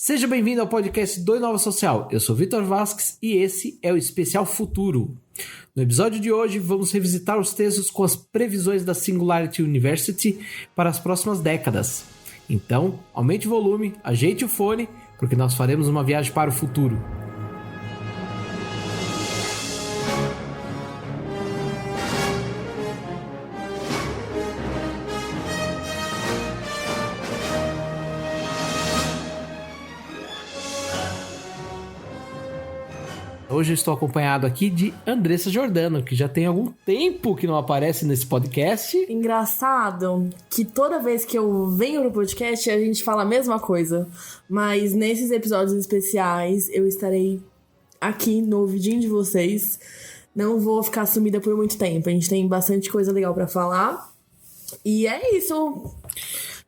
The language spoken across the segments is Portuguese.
Seja bem-vindo ao podcast do Inova Social. Eu sou Vitor Vasques e esse é o Especial Futuro. No episódio de hoje, vamos revisitar os textos com as previsões da Singularity University para as próximas décadas. Então, aumente o volume, ajeite o fone, porque nós faremos uma viagem para o futuro. Hoje eu estou acompanhado aqui de Andressa Giordano, que já tem algum tempo que não aparece nesse podcast. Engraçado que toda vez que eu venho no podcast a gente fala a mesma coisa, mas nesses episódios especiais eu estarei aqui no ouvidinho de vocês. Não vou ficar sumida por muito tempo, a gente tem bastante coisa legal pra falar. E é isso.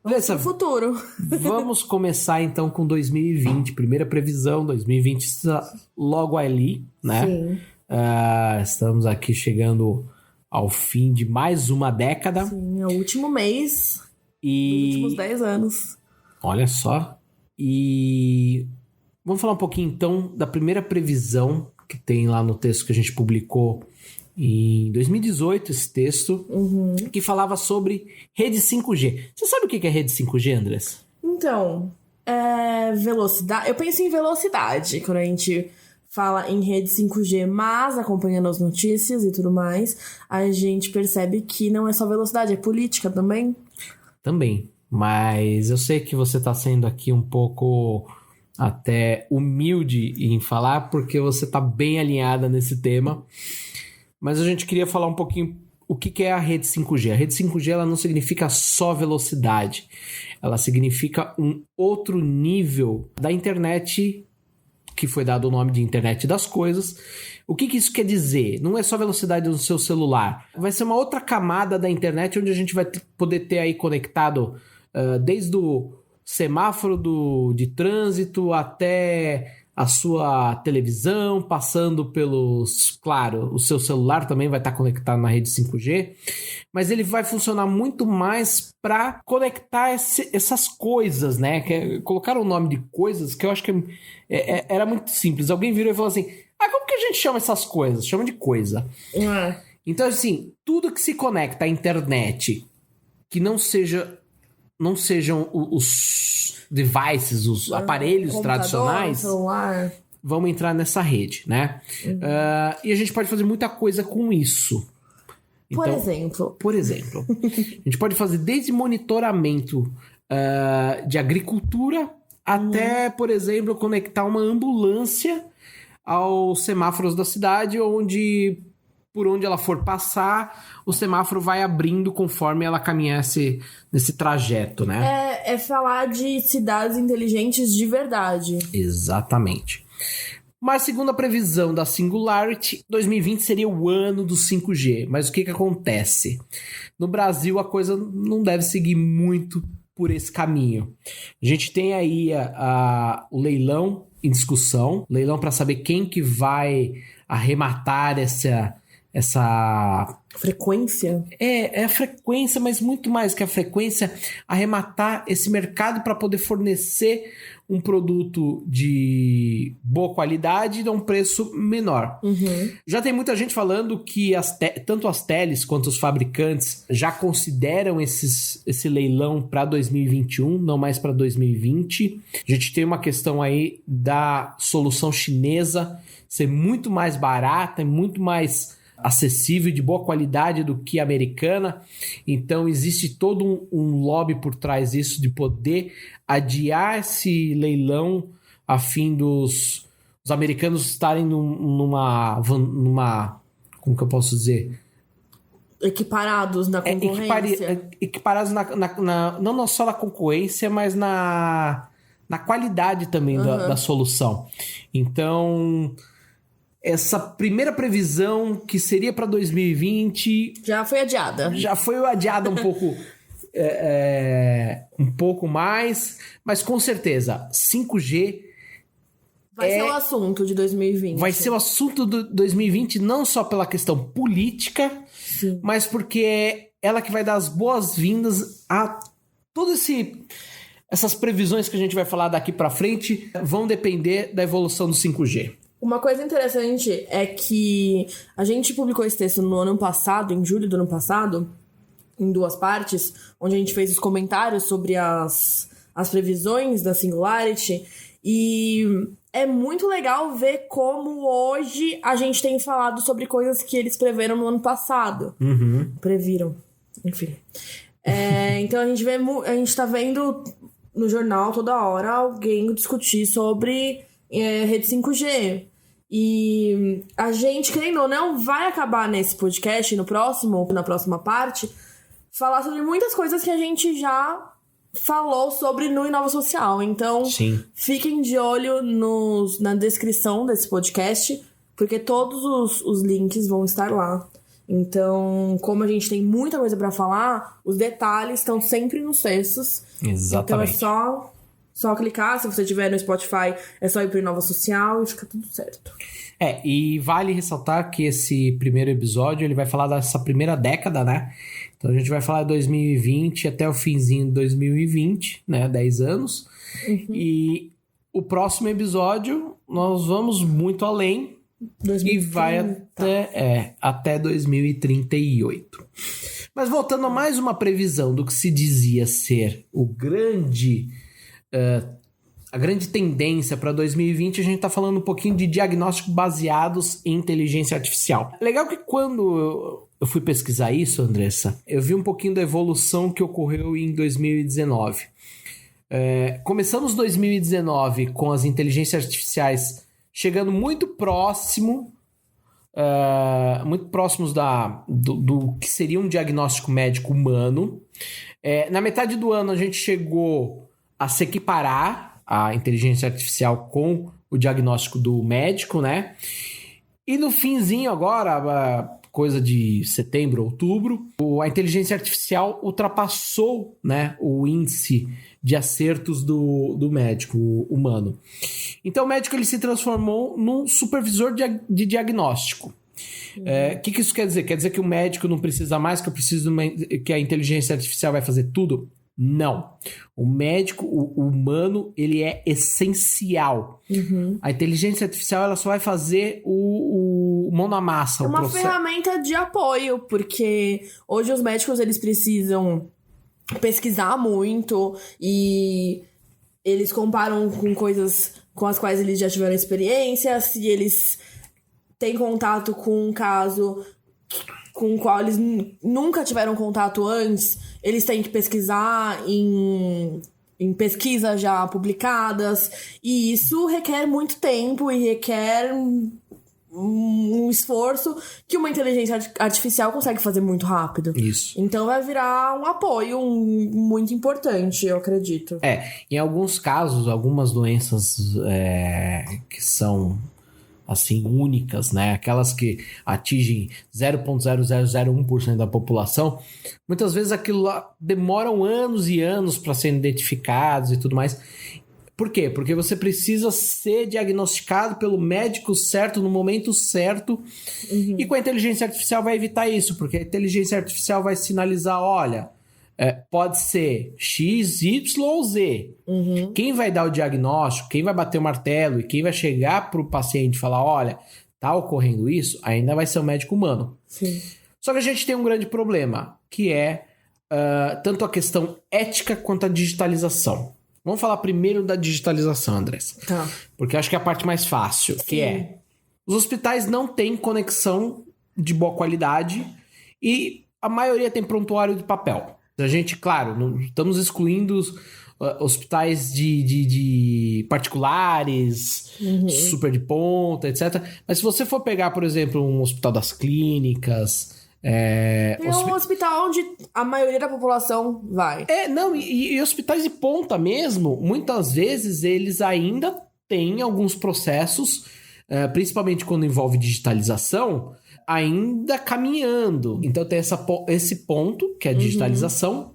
Andressa, no futuro. Vamos começar então com 2020. Primeira previsão, 2020 está logo ali, né? Sim. Estamos aqui chegando ao fim de mais uma década. Sim, é o último mês dos últimos 10 anos. Olha só. E vamos falar um pouquinho então da primeira previsão que tem lá no texto que a gente publicou em 2018, esse texto, que falava sobre rede 5G. Você sabe o que é rede 5G, Andressa? Então, velocidade. Eu penso em velocidade quando a gente fala em rede 5G, mas acompanhando as notícias e tudo mais, a gente percebe que não é só velocidade, é política também. Também, mas eu sei que você está sendo aqui um pouco até humilde em falar, porque você está bem alinhada nesse tema. Mas a gente queria falar um pouquinho o que é a rede 5G. A rede 5G ela não significa só velocidade. Ela significa um outro nível da internet, que foi dado o nome de internet das coisas. O que isso quer dizer? Não é só velocidade no seu celular. Vai ser uma outra camada da internet onde a gente vai poder ter aí conectado desde o semáforo de trânsito até a sua televisão, passando pelos... Claro, o seu celular também vai estar conectado na rede 5G, mas ele vai funcionar muito mais para conectar essas coisas, né? Colocaram o nome de coisas que eu acho que era muito simples. Alguém virou e falou assim, como que a gente chama essas coisas? Chama de coisa. Então, assim, tudo que se conecta à internet que não sejam os devices, os aparelhos tradicionais, celular, vão entrar nessa rede, né? E a gente pode fazer muita coisa com isso. Por exemplo, a gente pode fazer desde monitoramento de agricultura até, por exemplo, conectar uma ambulância aos semáforos da cidade, por onde ela for passar, o semáforo vai abrindo conforme ela caminhar nesse trajeto, né? É falar de cidades inteligentes de verdade. Exatamente. Mas segundo a previsão da Singularity, 2020 seria o ano do 5G. Mas o que acontece? No Brasil, a coisa não deve seguir muito por esse caminho. A gente tem aí o leilão em discussão, leilão para saber quem que vai arrematar essa frequência? É a frequência, mas muito mais que a frequência, arrematar esse mercado para poder fornecer um produto de boa qualidade e a um preço menor. Já tem muita gente falando que tanto as teles quanto os fabricantes já consideram esse leilão para 2021, não mais para 2020. A gente tem uma questão aí da solução chinesa ser muito mais barata e muito mais acessível, de boa qualidade do que a americana. Então existe todo um lobby por trás disso, de poder adiar esse leilão a fim dos americanos estarem numa como que eu posso dizer? Equiparados na concorrência. Equiparados não só na concorrência, mas na qualidade também da solução. Então, essa primeira previsão que seria para 2020... já foi adiada. Já foi adiada um pouco... um pouco mais, mas com certeza 5G vai ser o assunto de 2020. Vai ser o assunto de 2020 não só pela questão política, sim, mas porque é ela que vai dar as boas-vindas a todo esse essas previsões que a gente vai falar daqui para frente vão depender da evolução do 5G. Uma coisa interessante é que a gente publicou esse texto no ano passado, em julho do ano passado, em 2 partes, onde a gente fez os comentários sobre as previsões da Singularity, e é muito legal ver como hoje a gente tem falado sobre coisas que eles preveram no ano passado. Previram, enfim. Então a gente tá vendo no jornal toda hora alguém discutir sobre rede 5G. E a gente, querendo ou não, vai acabar nesse podcast, na próxima parte, falar sobre muitas coisas que a gente já falou sobre no Inova Social. Então, Sim. Fiquem de olho na descrição desse podcast, porque todos os links vão estar lá. Então, como a gente tem muita coisa pra falar, os detalhes estão sempre nos textos. Exatamente. Então é só clicar. Se você estiver no Spotify, é só ir pro Inova Social e fica tudo certo. E vale ressaltar que esse primeiro episódio ele vai falar dessa primeira década, né? Então a gente vai falar de 2020 até o finzinho de 2020, né? 10 anos. E o próximo episódio nós vamos muito além 2030. E vai até 2038. Mas voltando a mais uma previsão do que se dizia ser a grande tendência para 2020, a gente está falando um pouquinho de diagnóstico baseados em inteligência artificial. Legal que quando eu fui pesquisar isso, Andressa, eu vi um pouquinho da evolução que ocorreu em 2019. Começamos 2019 com as inteligências artificiais chegando muito próximos do que seria um diagnóstico médico humano. Na metade do ano a gente chegou a se equiparar a inteligência artificial com o diagnóstico do médico, né? E no finzinho agora, coisa de setembro, outubro, a inteligência artificial ultrapassou, né, o índice de acertos do médico humano. Então o médico ele se transformou num supervisor de diagnóstico. O que isso quer dizer? Quer dizer que o médico não precisa mais, que a inteligência artificial vai fazer tudo? Não. O médico, o humano, ele é essencial. A inteligência artificial ela só vai fazer o mão na massa. É uma ferramenta de apoio, porque hoje os médicos eles precisam pesquisar muito e eles comparam com coisas com as quais eles já tiveram experiência, se eles têm contato com um caso com o qual eles nunca tiveram contato antes, eles têm que pesquisar em pesquisas já publicadas, e isso requer muito tempo e requer um esforço que uma inteligência artificial consegue fazer muito rápido. Isso. Então vai virar um apoio muito importante, eu acredito. Em alguns casos, algumas doenças que são assim, únicas, né? Aquelas que atingem 0,0001% da população, muitas vezes aquilo lá demoram anos e anos para serem identificados e tudo mais. Por quê? Porque você precisa ser diagnosticado pelo médico certo, no momento certo, e com a inteligência artificial vai evitar isso, porque a inteligência artificial vai sinalizar, olha, pode ser X, Y ou Z. Quem vai dar o diagnóstico, quem vai bater o martelo e quem vai chegar para o paciente e falar, olha, tá ocorrendo isso, ainda vai ser o médico humano. Sim. Só que a gente tem um grande problema, que é tanto a questão ética quanto a digitalização. Vamos falar primeiro da digitalização, Andressa. Tá. Porque eu acho que é a parte mais fácil, que é os hospitais não têm conexão de boa qualidade e a maioria tem prontuário de papel. A gente, claro, não estamos excluindo os hospitais de particulares, super de ponta, etc. Mas se você for pegar, por exemplo, um hospital das clínicas... um hospital onde a maioria da população vai. E hospitais de ponta mesmo, muitas vezes eles ainda têm alguns processos, principalmente quando envolve digitalização, ainda caminhando. Então tem esse ponto, que é a digitalização.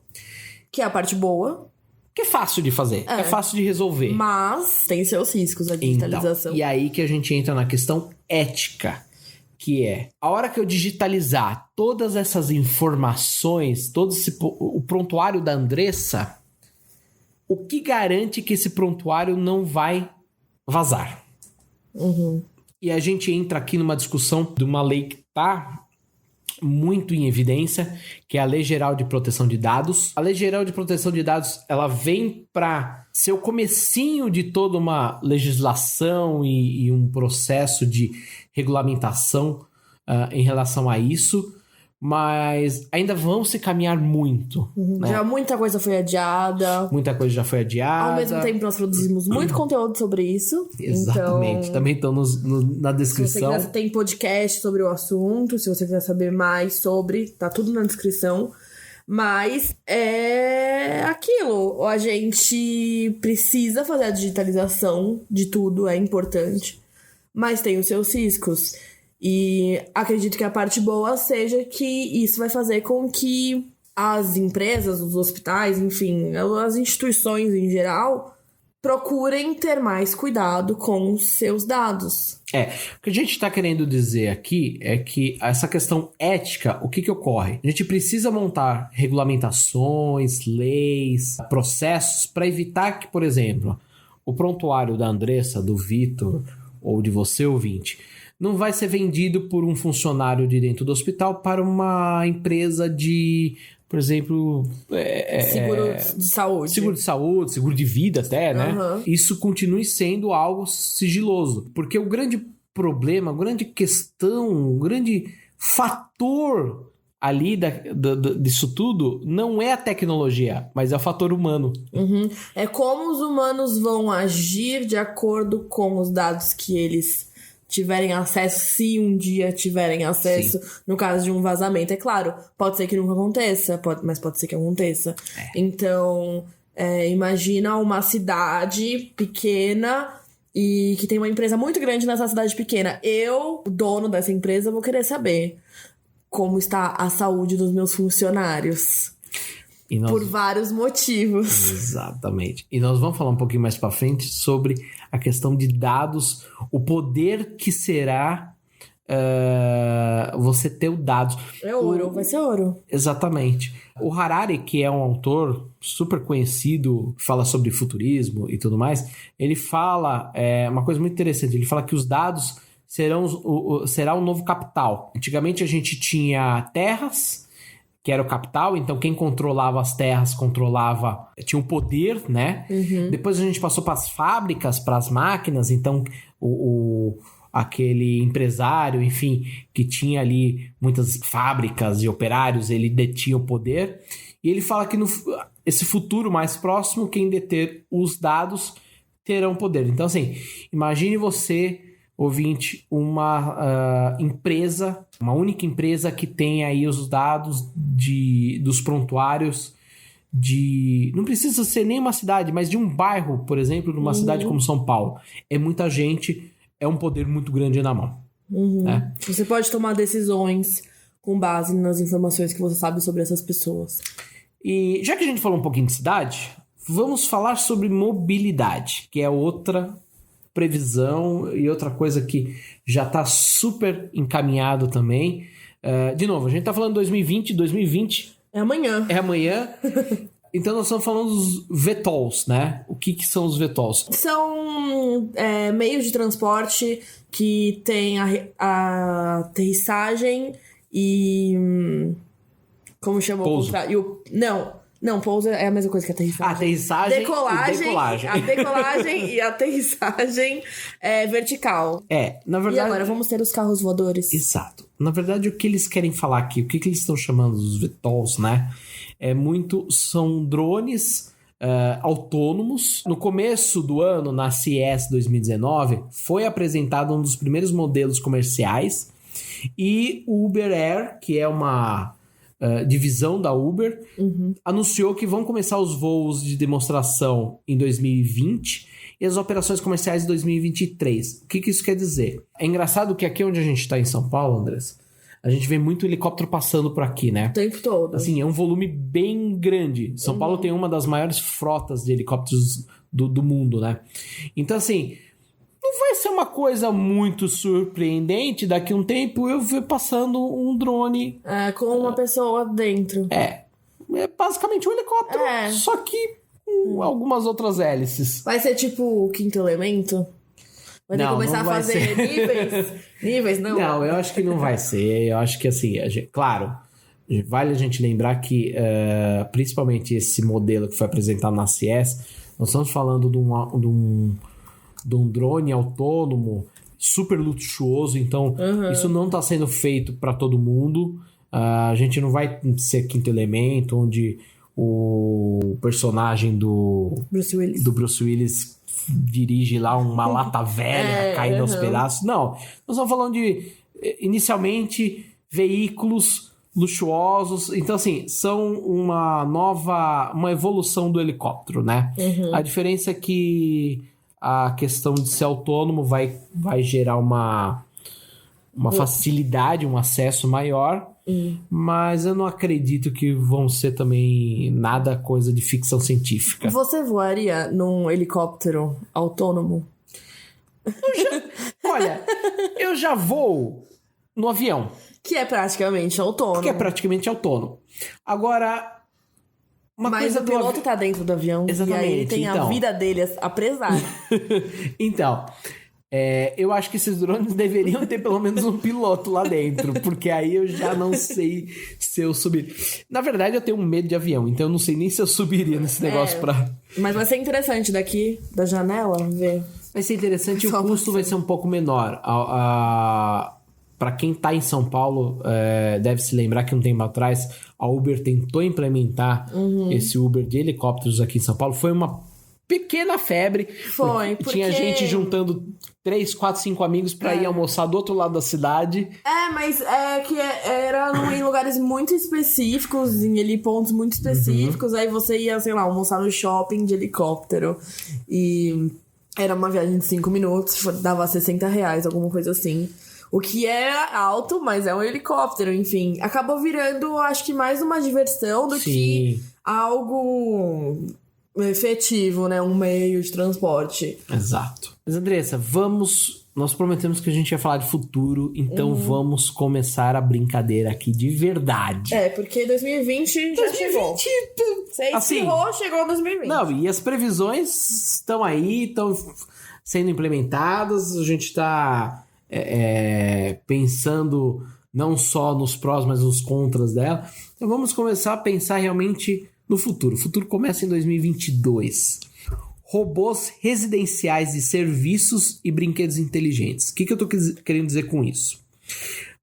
Que é a parte boa. Que é fácil de fazer, é fácil de resolver. Mas tem seus riscos a digitalização. Então, e aí que a gente entra na questão ética, que é, a hora que eu digitalizar todas essas informações, o prontuário da Andressa, o que garante que esse prontuário não vai vazar? E a gente entra aqui numa discussão de uma lei que está muito em evidência, que é a Lei Geral de Proteção de Dados. A Lei Geral de Proteção de Dados, ela vem para ser o comecinho de toda uma legislação e um processo de regulamentação em relação a isso, mas ainda vão se caminhar muito. Né? Já muita coisa foi adiada. Muita coisa já foi adiada. Ao mesmo tempo, nós produzimos muito conteúdo sobre isso. Exatamente. Então, também estão na descrição. Se você quiser, tem podcast sobre o assunto. Se você quiser saber mais sobre, tá tudo na descrição. Mas é aquilo. A gente precisa fazer a digitalização de tudo, é importante. Mas tem os seus riscos. E acredito que a parte boa seja que isso vai fazer com que as empresas, os hospitais, enfim, as instituições em geral, procurem ter mais cuidado com os seus dados. O que a gente está querendo dizer aqui é que essa questão ética, o que ocorre? A gente precisa montar regulamentações, leis, processos para evitar que, por exemplo, o prontuário da Andressa, do Vitor ou de você, ouvinte, não vai ser vendido por um funcionário de dentro do hospital para uma empresa de, por exemplo... seguro de saúde. Seguro de saúde, seguro de vida até, né? Isso continue sendo algo sigiloso. Porque o grande problema, a grande questão, o grande fator ali disso tudo não é a tecnologia, mas é o fator humano. É como os humanos vão agir de acordo com os dados que eles tiverem acesso, se um dia tiverem acesso. Sim. No caso de um vazamento. É claro, pode ser que nunca aconteça, mas pode ser que aconteça. Então, imagina uma cidade pequena e que tem uma empresa muito grande nessa cidade pequena. Eu, o dono dessa empresa, vou querer saber como está a saúde dos meus funcionários. Por vários motivos. Exatamente. E nós vamos falar um pouquinho mais pra frente sobre a questão de dados, o poder que será você ter o dados. É ouro, vai ser ouro. Exatamente. O Harari, que é um autor super conhecido, fala sobre futurismo e tudo mais, ele fala uma coisa muito interessante. Ele fala que os dados será o novo capital. Antigamente a gente tinha terras, que era o capital, então quem controlava as terras tinha um poder, né? Depois a gente passou para as fábricas, para as máquinas, então aquele empresário, enfim, que tinha ali muitas fábricas e operários, ele detinha o poder. E ele fala que esse futuro mais próximo, quem deter os dados terão poder. Então, assim, imagine você, ouvinte, uma empresa, uma única empresa que tem aí os dados dos prontuários não precisa ser nem uma cidade, mas de um bairro, por exemplo, numa cidade como São Paulo. É muita gente, é um poder muito grande na mão. Né? Você pode tomar decisões com base nas informações que você sabe sobre essas pessoas. E já que a gente falou um pouquinho de cidade, vamos falar sobre mobilidade, que é outra previsão e outra coisa que já está super encaminhado também. De novo, a gente está falando de 2020 é amanhã. Então nós estamos falando dos VTOLs, né? O que são os VTOLs? São meios de transporte que tem a aterrissagem e... Como chama? Pouso. Não, pouso é a mesma coisa que aterrissagem. Aterrissagem e decolagem. A decolagem e a aterrissagem vertical. Na verdade... E agora vamos ter os carros voadores. Exato. Na verdade, o que eles querem falar aqui, o que eles estão chamando dos VTOLs, né? São drones autônomos. No começo do ano, na CES 2019, foi apresentado um dos primeiros modelos comerciais. E o Uber Air, que é uma... divisão da Uber, anunciou que vão começar os voos de demonstração em 2020 e as operações comerciais em 2023. O que isso quer dizer? É engraçado que aqui onde a gente está em São Paulo, Andressa, a gente vê muito helicóptero passando por aqui, né? O tempo todo. Assim, é um volume bem grande. São Paulo tem uma das maiores frotas de helicópteros do mundo, né? Então, assim... Não vai ser uma coisa muito surpreendente daqui a um tempo eu ver passando um drone. Com uma pessoa dentro. É basicamente um helicóptero, só que com algumas outras hélices. Vai ser tipo o Quinto Elemento? Vai ter que começar a fazer níveis? Níveis, não? Não, eu acho que não vai ser. Eu acho que assim, claro, vale a gente lembrar que principalmente esse modelo que foi apresentado na CES, nós estamos falando de um drone autônomo super luxuoso, então isso não está sendo feito para todo mundo. A gente não vai ser Quinto Elemento, onde o personagem do Bruce Willis dirige lá uma lata velha caindo aos pedaços. Não, nós estamos falando de, inicialmente, veículos luxuosos. Então, assim, são uma evolução do helicóptero, né? A diferença é que a questão de ser autônomo vai gerar uma facilidade, um acesso maior, mas eu não acredito que vão ser também nada coisa de ficção científica. Você voaria num helicóptero autônomo? Olha, eu já vou no avião. Que é praticamente autônomo. Agora, mas o piloto tá dentro do avião. Exatamente. E aí ele tem a vida dele a prezar. Então, eu acho que esses drones deveriam ter pelo menos um piloto lá dentro, porque aí eu já não sei se eu subir. Na verdade, eu tenho medo de avião, então eu não sei nem se eu subiria nesse negócio pra... Mas vai ser interessante daqui da janela ver. Vai ser interessante e o custo vai ser um pouco menor. Para quem tá em São Paulo, deve se lembrar que um tempo atrás a Uber tentou implementar esse Uber de helicópteros aqui em São Paulo. Foi uma pequena febre. Porque... Tinha gente juntando 3, 4, 5 amigos pra ir almoçar do outro lado da cidade. Mas era em lugares muito específicos, em pontos muito específicos. Aí você ia, sei lá, almoçar no shopping de helicóptero. E era uma viagem de 5 minutos, dava R$60, alguma coisa assim. O que é alto, mas é um helicóptero, enfim. Acabou virando, acho que mais uma diversão do que algo efetivo, né? Um meio de transporte. Exato. Mas, Andressa, nós prometemos que a gente ia falar de futuro, então vamos começar a brincadeira aqui de verdade. Porque 2020 já chegou. Você encerrou, chegou 2020. Não, e as previsões estão aí, estão sendo implementadas, a gente está pensando não só nos prós, mas nos contras dela. Então vamos começar a pensar realmente no futuro. O futuro começa em 2022. Robôs residenciais de serviços e brinquedos inteligentes. O que eu tô querendo dizer com isso?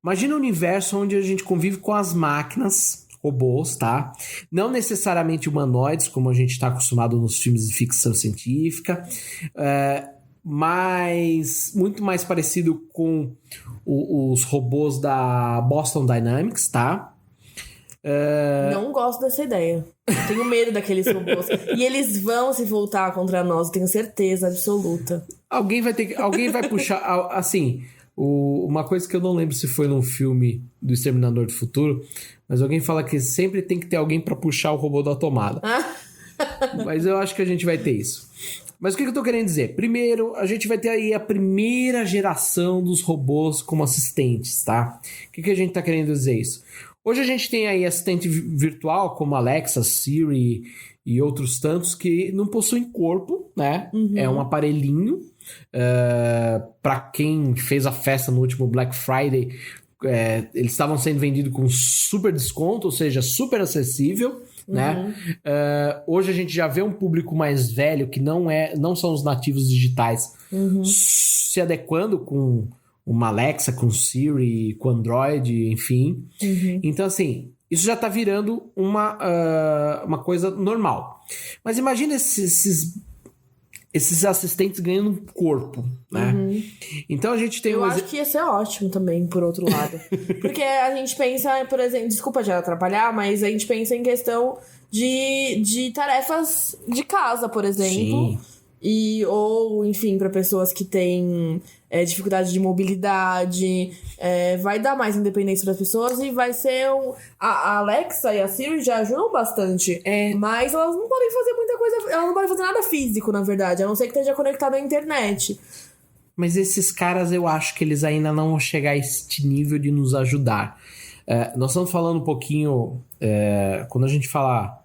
Imagina um universo onde a gente convive com as máquinas, robôs, tá? Não necessariamente humanoides, como a gente está acostumado nos filmes de ficção científica, mas muito mais parecido com os robôs da Boston Dynamics, tá? Não gosto dessa ideia. Tenho medo daqueles robôs. E eles vão se voltar contra nós, tenho certeza absoluta. Alguém vai puxar... Assim, uma coisa que eu não lembro se foi num filme do Exterminador do Futuro, mas alguém fala que sempre tem que ter alguém para puxar o robô da tomada. Mas eu acho que a gente vai ter isso. Mas o que eu tô querendo dizer? Primeiro, a gente vai ter aí a primeira geração dos robôs como assistentes, tá? O que a gente tá querendo dizer isso? Hoje a gente tem aí assistente virtual como Alexa, Siri e outros tantos que não possuem corpo, né? É um aparelhinho. Para quem fez a festa no último Black Friday, eles estavam sendo vendidos com super desconto, ou seja, super acessível, né? Hoje a gente já vê um público mais velho que não são os nativos digitais se adequando com uma Alexa, com Siri, com Android, enfim. Então, assim, isso já tá virando uma coisa normal. Mas imagina esses assistentes ganhando um corpo, né? Então a gente tem... Eu acho que ia ser ótimo também, por outro lado. Porque a gente pensa, por exemplo... Desculpa já atrapalhar, mas a gente pensa em questão de tarefas de casa, por exemplo. Sim. Ou, enfim, para pessoas que têm dificuldade de mobilidade, vai dar mais independência das pessoas e vai ser a Alexa e a Siri já ajudam bastante, mas elas não podem fazer muita coisa, elas não podem fazer nada físico, na verdade, a não ser que esteja conectado à internet. Mas esses caras, eu acho que eles ainda não vão chegar a este nível de nos ajudar. Nós estamos falando um pouquinho, quando a gente fala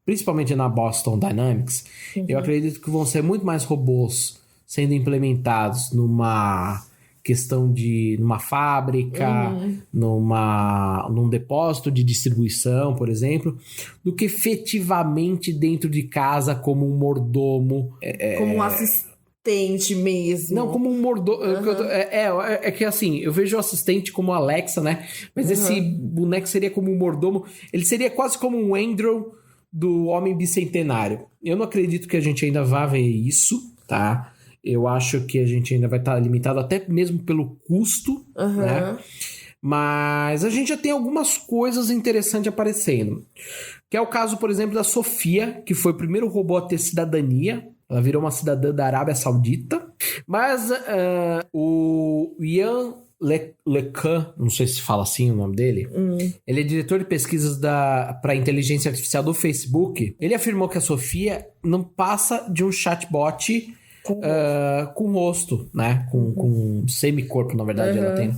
principalmente na Boston Dynamics, eu acredito que vão ser muito mais robôs sendo implementados numa questão de numa fábrica, num depósito de distribuição, por exemplo, do que efetivamente dentro de casa como um mordomo. Como um assistente mesmo. Não, como um mordomo. É que assim, eu vejo o assistente como Alexa, né? Mas esse boneco seria como um mordomo. Ele seria quase como um Andrew do Homem Bicentenário. Eu não acredito que a gente ainda vá ver isso, tá? Eu acho que a gente ainda vai estar limitado até mesmo pelo custo, né? Mas a gente já tem algumas coisas interessantes aparecendo. Que é o caso, por exemplo, da Sofia, que foi o primeiro robô a ter cidadania. Ela virou uma cidadã da Arábia Saudita. Mas o Ian LeCun, não sei se fala assim o nome dele, ele é diretor de pesquisas para inteligência artificial do Facebook. Ele afirmou que a Sofia não passa de um chatbot com rosto, né? Com semicorpo, na verdade, ela tem.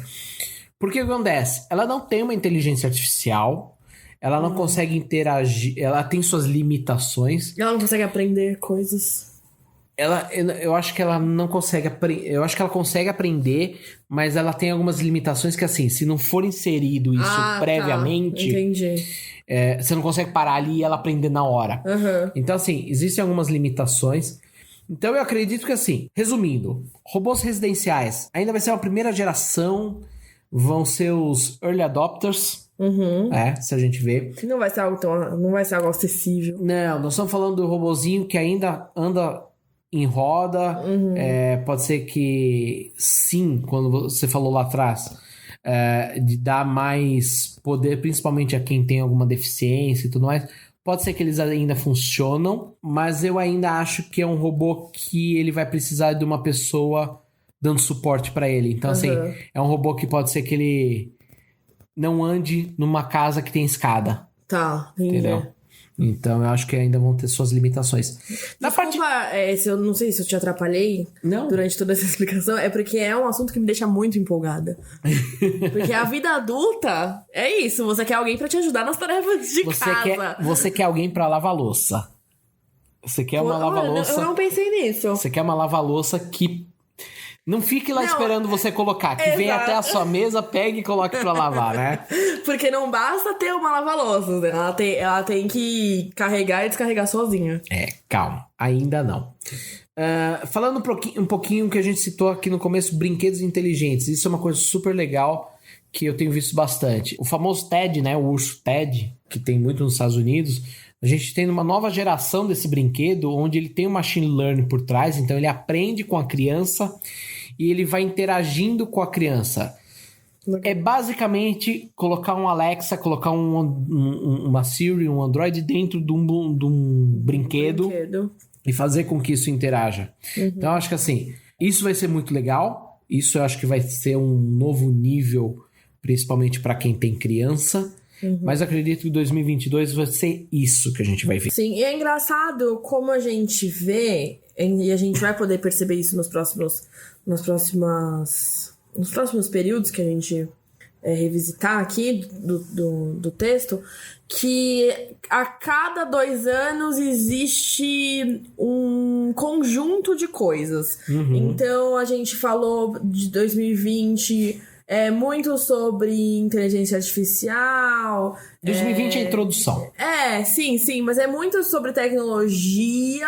Porque o que acontece? Ela não tem uma inteligência artificial, ela não consegue interagir, ela tem suas limitações. Ela não consegue aprender coisas. Eu acho que ela não consegue aprender. Eu acho que ela consegue aprender, mas ela tem algumas limitações que, assim, se não for inserido isso previamente, entendi. Você não consegue parar ali e ela aprender na hora. Então, assim, existem algumas limitações. Então, eu acredito que, assim, resumindo, robôs residenciais ainda vai ser uma primeira geração, vão ser os early adopters, se a gente ver. Não vai ser algo acessível. Não, nós estamos falando do robozinho que ainda anda em roda. Pode ser que, sim, quando você falou lá atrás, de dar mais poder, principalmente a quem tem alguma deficiência e tudo mais. Pode ser que eles ainda funcionam, mas eu ainda acho que é um robô que ele vai precisar de uma pessoa dando suporte pra ele. Então, assim, é um robô que pode ser que ele não ande numa casa que tem escada. Tá, entendi. Entendeu? Então, eu acho que ainda vão ter suas limitações. Desculpa, se eu não sei se eu te atrapalhei durante toda essa explicação, é porque é um assunto que me deixa muito empolgada. Porque a vida adulta é isso, você quer alguém pra te ajudar nas tarefas de casa. Você quer alguém pra lavar louça. Você quer uma lava-louça... Eu não pensei nisso. Você quer uma lava-louça que... Não fique lá esperando você colocar. Que venha até a sua mesa, pegue e coloque pra lavar, né? Porque não basta ter uma lava-louça, né? Ela tem que carregar e descarregar sozinha. Calma. Ainda não. Falando um pouquinho que a gente citou aqui no começo, brinquedos inteligentes. Isso é uma coisa super legal que eu tenho visto bastante. O famoso TED, né? O urso TED, que tem muito nos Estados Unidos. A gente tem uma nova geração desse brinquedo, onde ele tem um machine learning por trás. Então, ele aprende com a criança e ele vai interagindo com a criança. É basicamente colocar um Alexa, colocar uma Siri, um Android dentro de um brinquedo e fazer com que isso interaja. Então, eu acho que assim, isso vai ser muito legal. Isso eu acho que vai ser um novo nível, principalmente para quem tem criança. Mas acredito que 2022 vai ser isso que a gente vai ver. Sim, e é engraçado como a gente vê, e a gente vai poder perceber isso nos próximos períodos que a gente revisitar aqui do texto, que a cada 2 anos existe um conjunto de coisas. Então, a gente falou de 2020... muito sobre inteligência artificial. 2020 é a introdução. Sim, mas é muito sobre tecnologia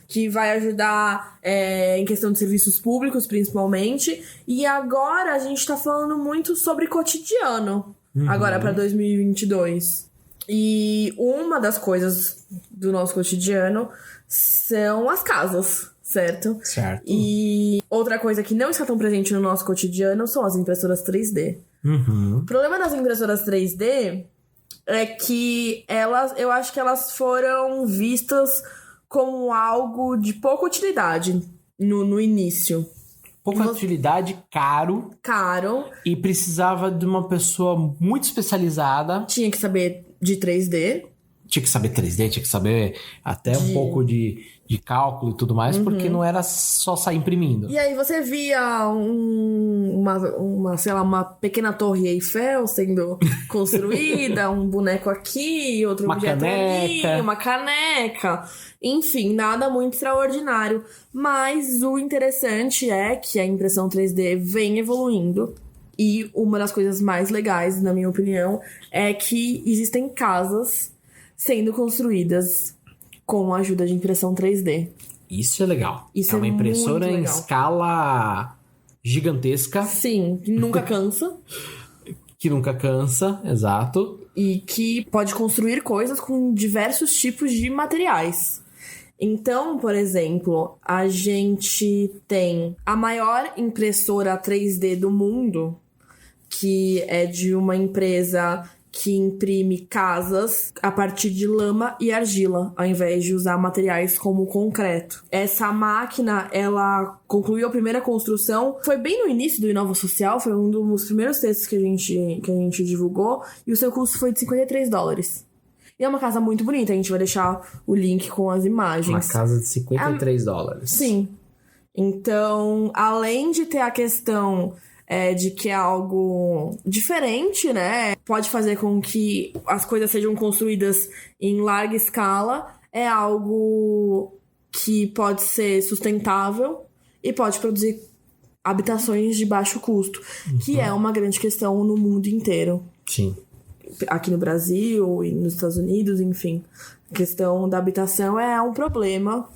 que vai ajudar em questão de serviços públicos, principalmente. E agora a gente tá falando muito sobre cotidiano, agora para 2022. E uma das coisas do nosso cotidiano são as casas. Certo? E outra coisa que não está tão presente no nosso cotidiano são as impressoras 3D. O problema das impressoras 3D é que eu acho que elas foram vistas como algo de pouca utilidade no início. Pouca utilidade, caro. E precisava de uma pessoa muito especializada. Tinha que saber de 3D. tinha que saber 3D, tinha que saber até um pouco de cálculo e tudo mais, porque não era só sair imprimindo. E aí você via uma pequena torre Eiffel sendo construída, um boneco aqui, outro objeto ali, uma caneca. Enfim, nada muito extraordinário. Mas o interessante é que a impressão 3D vem evoluindo. E uma das coisas mais legais, na minha opinião, é que existem casas sendo construídas com a ajuda de impressão 3D. Isso é legal. Isso é uma impressora em escala gigantesca. Sim, que nunca cansa. Que nunca cansa, exato. E que pode construir coisas com diversos tipos de materiais. Então, por exemplo, a gente tem a maior impressora 3D do mundo, que é de uma empresa que imprime casas a partir de lama e argila, ao invés de usar materiais como concreto. Essa máquina, ela concluiu a primeira construção, foi bem no início do Inova Social, foi um dos primeiros textos que a gente divulgou, e o seu custo foi de $53. E é uma casa muito bonita, a gente vai deixar o link com as imagens. Uma casa de $53. Sim. Então, além de ter a questão de que é algo diferente, né? Pode fazer com que as coisas sejam construídas em larga escala. É algo que pode ser sustentável e pode produzir habitações de baixo custo, que é uma grande questão no mundo inteiro. Sim. Aqui no Brasil e nos Estados Unidos, enfim. A questão da habitação é um problema.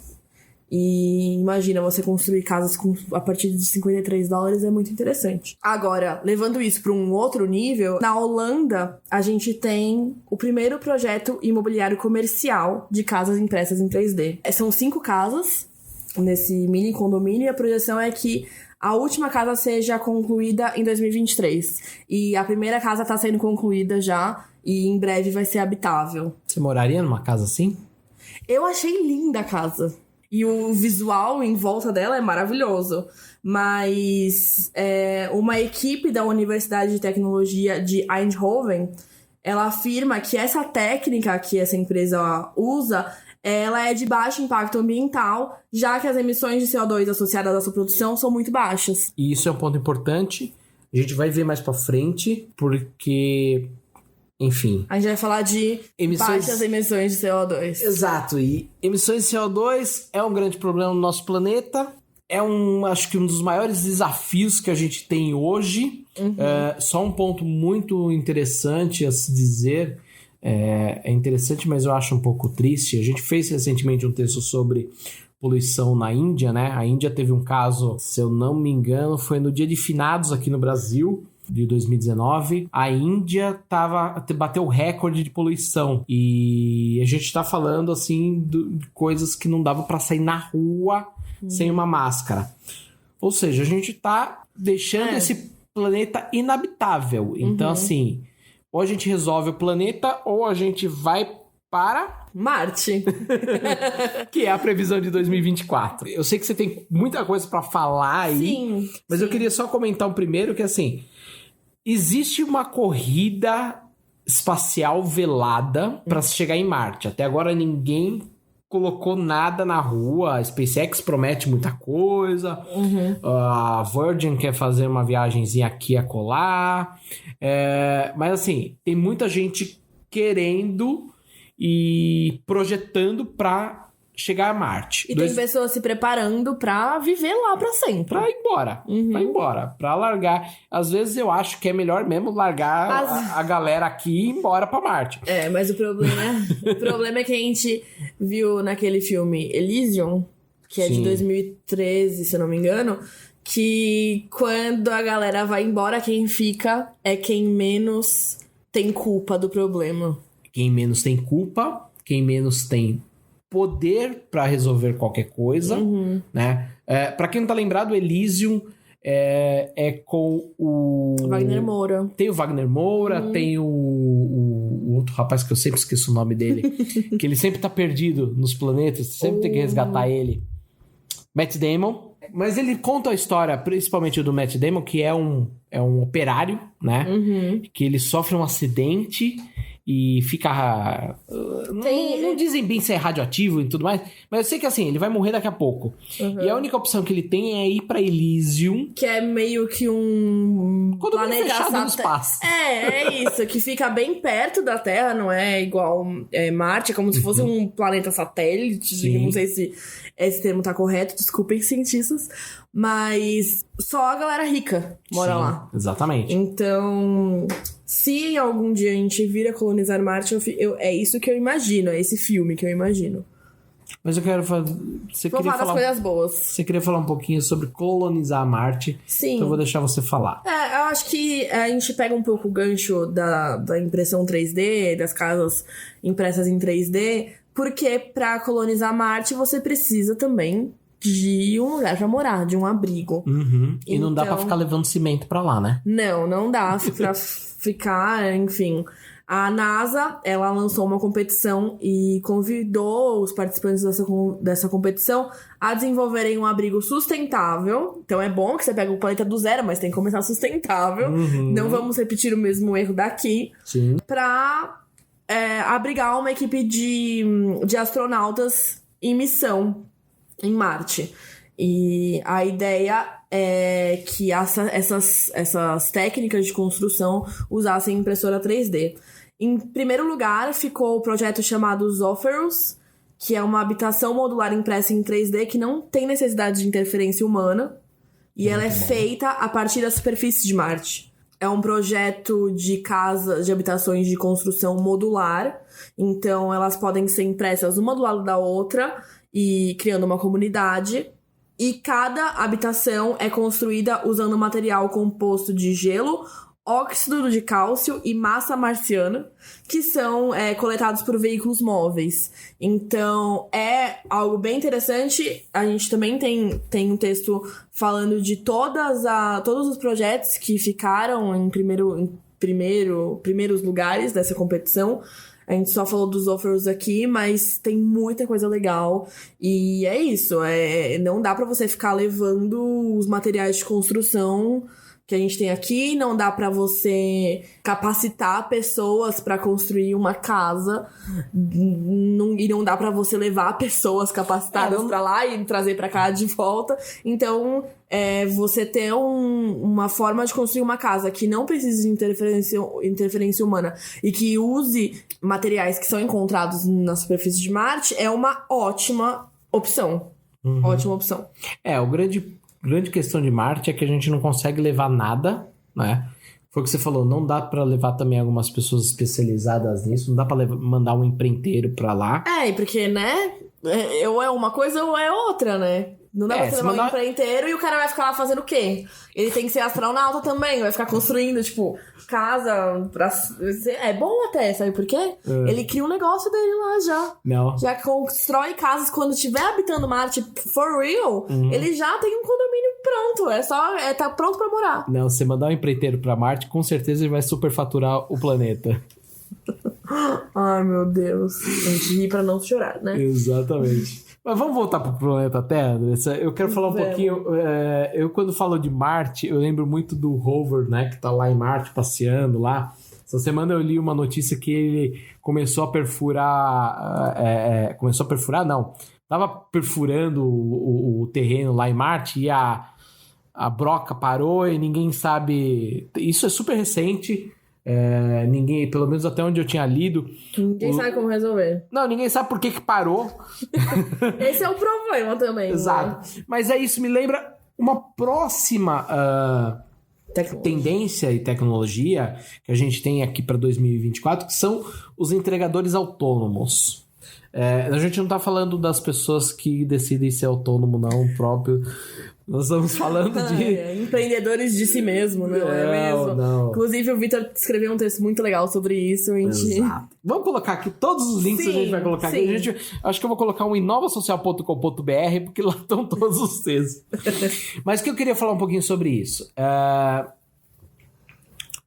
E imagina, você construir casas a partir de $53 é muito interessante. Agora, levando isso para um outro nível, na Holanda, a gente tem o primeiro projeto imobiliário comercial de casas impressas em 3D. São 5 casas nesse mini condomínio e a projeção é que a última casa seja concluída em 2023. E a primeira casa está sendo concluída já e em breve vai ser habitável. Você moraria numa casa assim? Eu achei linda a casa. E o visual em volta dela é maravilhoso. Mas uma equipe da Universidade de Tecnologia de Eindhoven, ela afirma que essa técnica que essa empresa usa, ela é de baixo impacto ambiental, já que as emissões de CO2 associadas à sua produção são muito baixas. E isso é um ponto importante. A gente vai ver mais pra frente, porque... Enfim. A gente vai falar de baixas emissões de CO2. Exato. E emissões de CO2 é um grande problema no nosso planeta. Acho que um dos maiores desafios que a gente tem hoje. Só um ponto muito interessante a se dizer. É interessante, mas eu acho um pouco triste. A gente fez recentemente um texto sobre poluição na Índia, né? A Índia teve um caso, se eu não me engano, foi no Dia de Finados aqui no Brasil, de 2019, a Índia bateu o recorde de poluição. E a gente tá falando, assim, de coisas que não dava para sair na rua sem uma máscara. Ou seja, a gente tá deixando esse planeta inabitável. Então, assim, ou a gente resolve o planeta, ou a gente vai para... Marte. Que é a previsão de 2024. Eu sei que você tem muita coisa para falar aí. Sim, mas eu queria só comentar um primeiro que, assim... Existe uma corrida espacial velada para se chegar em Marte. Até agora ninguém colocou nada na rua. A SpaceX promete muita coisa. A Virgin quer fazer uma viagenzinha aqui a colar. Mas assim, tem muita gente querendo e projetando para chegar a Marte. E tem pessoas se preparando pra viver lá pra sempre. Pra ir embora. Pra ir embora. Pra largar. Às vezes eu acho que é melhor mesmo largar a galera aqui e ir embora pra Marte. Mas o problema é que a gente viu naquele filme Elysium, que é de 2013, se eu não me engano, que quando a galera vai embora, quem fica é quem menos tem culpa do problema. Quem menos tem culpa, quem menos tem poder para resolver qualquer coisa, né? Para quem não tá lembrado, Elysium é com o... Wagner Moura. Tem o Wagner Moura, tem o outro rapaz que eu sempre esqueço o nome dele, que ele sempre tá perdido nos planetas, sempre tem que resgatar ele. Matt Damon. Mas ele conta a história, principalmente do Matt Damon, que é um operário, né? Que ele sofre um acidente e fica... Não dizem bem se é radioativo e tudo mais, mas eu sei que assim, ele vai morrer daqui a pouco. E a única opção que ele tem é ir pra Elysium. Que é meio que um planeta fechado no espaço. É isso, que fica bem perto da Terra, não é igual Marte, é como se fosse um planeta satélite. Sim. Não sei se esse termo tá correto, desculpem, cientistas. Mas só a galera rica mora lá. Exatamente. Então, se algum dia a gente vir a colonizar Marte, é isso que eu imagino, é esse filme que eu imagino. Mas eu quero falar... Vou falar das coisas boas. Você queria falar um pouquinho sobre colonizar Marte. Sim. Então eu vou deixar você falar. Eu acho que a gente pega um pouco o gancho da impressão 3D, das casas impressas em 3D, porque pra colonizar Marte você precisa também de um lugar pra morar, de um abrigo. E não dá pra ficar levando cimento pra lá, né? Não dá pra ficar, enfim... A NASA, ela lançou uma competição e convidou os participantes dessa competição a desenvolverem um abrigo sustentável. Então é bom que você pega o planeta do zero, mas tem que começar sustentável. Não vamos repetir o mesmo erro daqui. Sim. Pra abrigar uma equipe de astronautas em missão em Marte. E a ideia é que essas técnicas de construção usassem impressora 3D. Em primeiro lugar, ficou o projeto chamado Zophorus, que é uma habitação modular impressa em 3D que não tem necessidade de interferência humana. E ela é feita a partir da superfície de Marte. É um projeto de casas, de habitações de construção modular. Então, elas podem ser impressas uma do lado da outra e criando uma comunidade. E cada habitação é construída usando material composto de gelo, óxido de cálcio e massa marciana, que são coletados por veículos móveis. Então, é algo bem interessante. A gente também tem um texto falando de todos os projetos que ficaram em primeiros lugares dessa competição. A gente só falou dos Zophorus aqui, mas tem muita coisa legal. E é isso, não dá pra você ficar levando os materiais de construção que a gente tem aqui, não dá pra você capacitar pessoas pra construir uma casa, e não dá pra você levar pessoas capacitadas pra lá e trazer pra cá de volta. Então, você ter uma forma de construir uma casa que não precise de interferência humana e que use materiais que são encontrados na superfície de Marte é uma ótima opção. Ótima opção. O grande questão de Marte é que a gente não consegue levar nada, né? Foi o que você falou, não dá pra levar também algumas pessoas especializadas nisso, não dá pra mandar um empreiteiro pra lá. Porque, né? Ou é uma coisa ou é outra, né? Não dá pra você levar um empreiteiro e o cara vai ficar lá fazendo o quê? Ele tem que ser astronauta também, vai ficar construindo, casa É bom até, sabe por quê? Ele cria um negócio dele lá já. Não. Já constrói casas quando estiver habitando Marte for real, ele já tem um condomínio pronto. Tá pronto pra morar. Não, você mandar um empreiteiro pra Marte, com certeza ele vai superfaturar o planeta. Ai, meu Deus. A gente ri pra não chorar, né? Exatamente. Mas vamos voltar pro planeta Terra, Andressa? Eu quero falar um pouquinho... eu, quando falo de Marte, eu lembro muito do rover, né? Que tá lá em Marte, passeando lá. Essa semana eu li uma notícia que ele começou a perfurar... começou a perfurar, não. Tava perfurando o terreno lá em Marte e a broca parou e ninguém sabe... Isso é super recente... ninguém, pelo menos até onde eu tinha lido, ninguém sabe como resolver. Não, ninguém sabe por que parou. Esse é o problema também. Exato. Né? Mas isso me lembra uma próxima tendência e tecnologia que a gente tem aqui para 2024, que são os entregadores autônomos. A gente não tá falando das pessoas que decidem ser autônomo, não, próprio. Nós estamos falando de... empreendedores de si mesmo, não é mesmo? Não. Inclusive, o Vitor escreveu um texto muito legal sobre isso. Exato. Vamos colocar aqui todos os links, a gente vai colocar aqui. Acho que eu vou colocar um em novasocial.com.br, porque lá estão todos os textos. Mas que eu queria falar um pouquinho sobre isso. A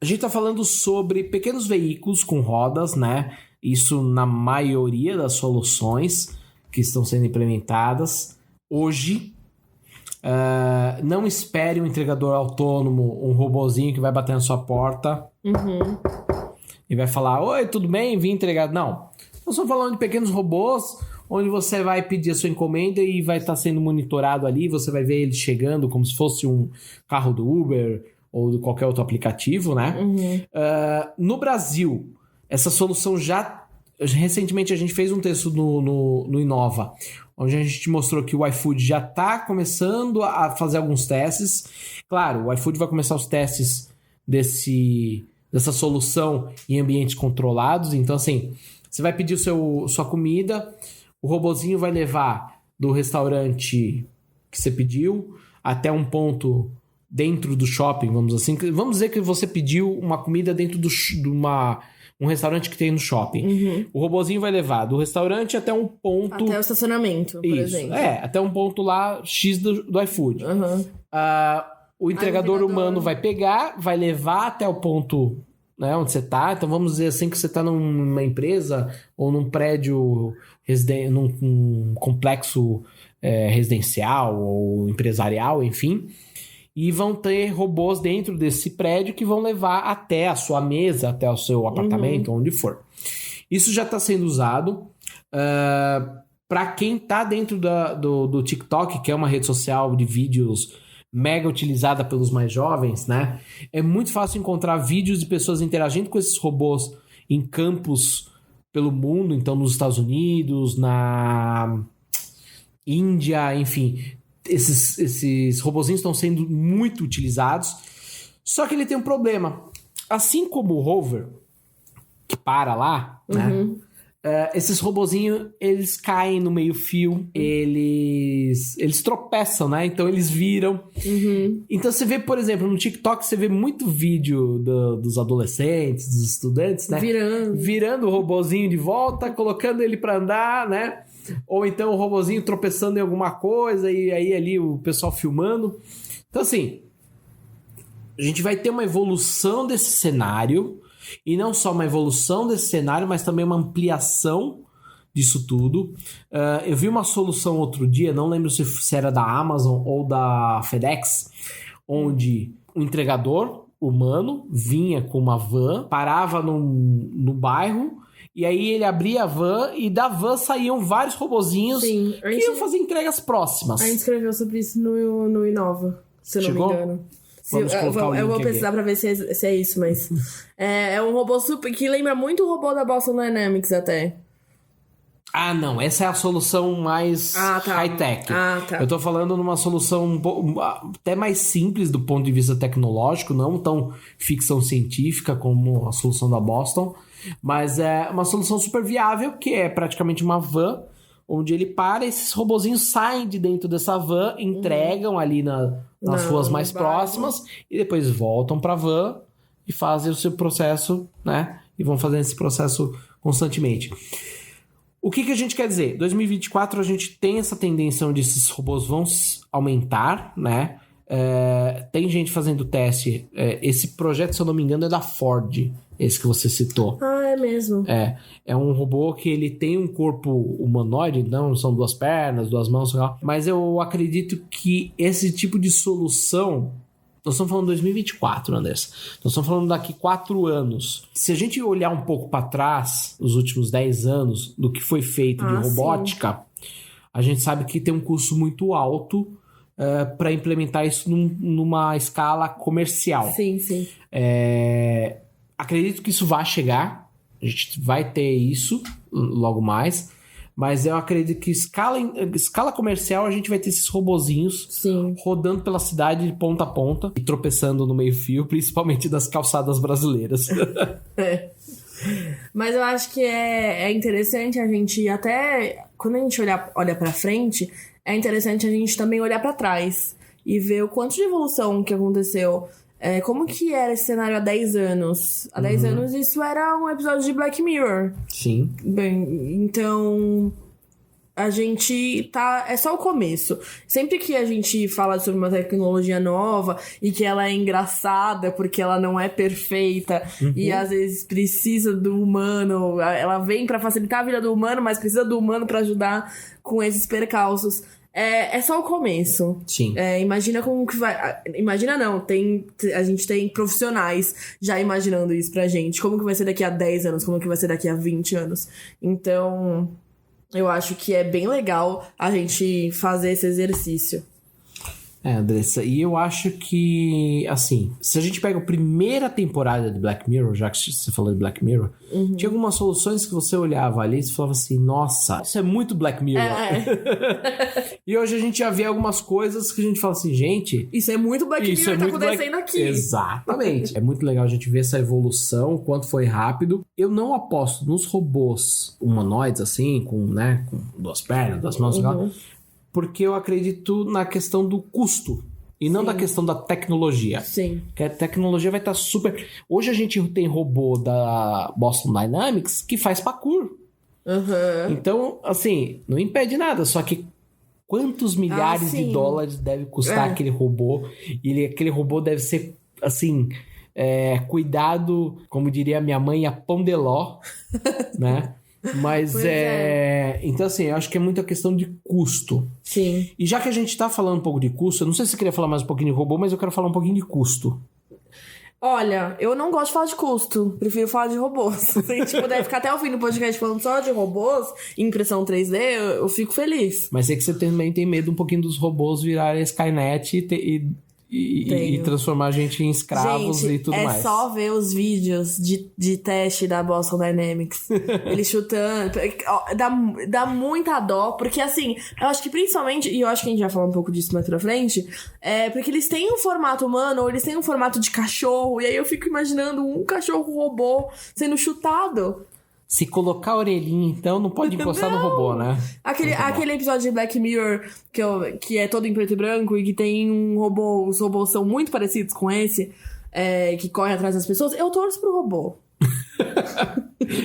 gente está falando sobre pequenos veículos com rodas, né? Isso na maioria das soluções que estão sendo implementadas hoje. Não espere um entregador autônomo, um robozinho que vai bater na sua porta. e vai falar, oi, tudo bem? Vim entregar. Não. Nós estamos falando de pequenos robôs, onde você vai pedir a sua encomenda e vai estar sendo monitorado ali, você vai ver ele chegando como se fosse um carro do Uber ou de qualquer outro aplicativo, né? No Brasil, essa solução já... Recentemente a gente fez um texto no Inova, onde a gente mostrou que o iFood já está começando a fazer alguns testes. Claro, o iFood vai começar os testes dessa solução em ambientes controlados. Então, assim, você vai pedir sua comida, o robozinho vai levar do restaurante que você pediu até um ponto dentro do shopping, vamos assim. Vamos dizer que você pediu uma comida dentro de um restaurante que tem no shopping. O robozinho vai levar do restaurante até um ponto... Até o estacionamento, por exemplo. Até um ponto lá X do iFood. O entregador humano vai pegar, vai levar até o ponto, né, onde você tá. Então vamos dizer assim que você tá numa empresa ou num prédio, num complexo residencial ou empresarial, enfim. E vão ter robôs dentro desse prédio que vão levar até a sua mesa, até o seu apartamento, onde for. Isso já está sendo usado. Para quem está dentro do TikTok, que é uma rede social de vídeos mega utilizada pelos mais jovens, né? É muito fácil encontrar vídeos de pessoas interagindo com esses robôs em campos pelo mundo. Então, nos Estados Unidos, na Índia, enfim... Esses robozinhos estão sendo muito utilizados. Só que ele tem um problema. Assim como o rover, que para lá, né? Esses robozinhos, eles caem no meio-fio, eles tropeçam, né? Então eles viram. Então você vê, por exemplo, no TikTok, você vê muito vídeo dos adolescentes, dos estudantes, né? Virando o robozinho de volta, colocando ele para andar, né? Ou então o robozinho tropeçando em alguma coisa e aí ali o pessoal filmando. Então, assim, a gente vai ter uma evolução desse cenário, e não só uma evolução desse cenário, mas também uma ampliação disso tudo. Eu vi uma solução outro dia, não lembro se era da Amazon ou da FedEx, onde o entregador humano vinha com uma van, parava no bairro, e aí ele abria a van e da van saíam vários robozinhos que iam fazer entregas próximas. A gente escreveu sobre isso no Inova, se eu não me engano. Eu vou pesquisar pra ver se é isso, mas... é um robô super... que lembra muito o robô da Boston Dynamics até. Ah, não. Essa é a solução mais high-tech. Tá. Eu tô falando numa solução até mais simples do ponto de vista tecnológico, não tão ficção científica como a solução da Boston, mas é uma solução super viável, que é praticamente uma van, onde ele para, esses robozinhos saem de dentro dessa van, entregam ali nas ruas mais próximas, e depois voltam pra van e fazem o seu processo, né? E vão fazendo esse processo constantemente. O que a gente quer dizer? 2024 a gente tem essa tendência onde esses robôs vão aumentar, né? Tem gente fazendo teste. Esse projeto, se eu não me engano, é da Ford, esse que você citou. É mesmo? É um robô que ele tem um corpo humanoide, não são 2 pernas, 2 mãos, mas eu acredito que esse tipo de solução... Nós estamos falando de 2024, Andressa. Nós estamos falando daqui 4 anos. Se a gente olhar um pouco para trás, os últimos 10 anos, do que foi feito de robótica, a gente sabe que tem um custo muito alto para implementar isso numa escala comercial. Sim. Acredito que isso vai chegar. A gente vai ter isso logo mais. Mas eu acredito que escala comercial a gente vai ter esses robozinhos rodando pela cidade de ponta a ponta e tropeçando no meio-fio, principalmente das calçadas brasileiras. Mas eu acho que é interessante a gente, até quando a gente olha pra frente, é interessante a gente também olhar pra trás e ver o quanto de evolução que aconteceu. Como que era esse cenário há 10 anos? Há 10 anos isso era um episódio de Black Mirror. Sim. Bem, então... a gente tá... é só o começo. Sempre que a gente fala sobre uma tecnologia nova e que ela é engraçada porque ela não é perfeita e às vezes precisa do humano, ela vem pra facilitar a vida do humano, mas precisa do humano pra ajudar com esses percalços. é só o começo. Sim. Imagina como que vai... Imagina não, a gente tem profissionais já imaginando isso pra gente. Como que vai ser daqui a 10 anos, como que vai ser daqui a 20 anos. Então, eu acho que é bem legal a gente fazer esse exercício. Andressa, e eu acho que, assim, se a gente pega a primeira temporada de Black Mirror, já que você falou de Black Mirror, tinha algumas soluções que você olhava ali e você falava assim, nossa, isso é muito Black Mirror. E hoje a gente já vê algumas coisas que a gente fala assim, gente... Isso é muito Black Mirror, tá acontecendo aqui. Exatamente. É muito legal a gente ver essa evolução, o quanto foi rápido. Eu não aposto nos robôs humanoides, assim, com 2 pernas, 2 mãos, porque eu acredito na questão do custo e não da questão da tecnologia. Sim. Que a tecnologia vai estar super... Hoje a gente tem robô da Boston Dynamics que faz parkour. Então, assim, não impede nada, só que quantos milhares de dólares deve custar aquele robô? E aquele robô deve ser, assim... cuidado, como diria minha mãe, a pão de ló, né? Mas então assim, eu acho que é muita questão de custo. Sim. E já que a gente tá falando um pouco de custo, eu não sei se você queria falar mais um pouquinho de robô, mas eu quero falar um pouquinho de custo. Olha, eu não gosto de falar de custo, prefiro falar de robôs. Se a gente puder ficar até ouvindo o podcast falando só de robôs, impressão 3D, eu fico feliz. Mas sei que você também tem medo um pouquinho dos robôs virarem Skynet e transformar a gente em escravos, gente, e tudo mais. É só ver os vídeos de teste da Boston Dynamics. Eles chutando. Dá muita dó, porque assim, eu acho que principalmente, e eu acho que a gente vai falar um pouco disso mais pra frente, porque eles têm um formato humano, ou eles têm um formato de cachorro, e aí eu fico imaginando um cachorro robô sendo chutado. Se colocar a orelhinha, então, não pode encostar no robô, né? Aquele episódio de Black Mirror que é todo em preto e branco e que tem um robô, os robôs são muito parecidos com esse, que corre atrás das pessoas, eu torço pro robô.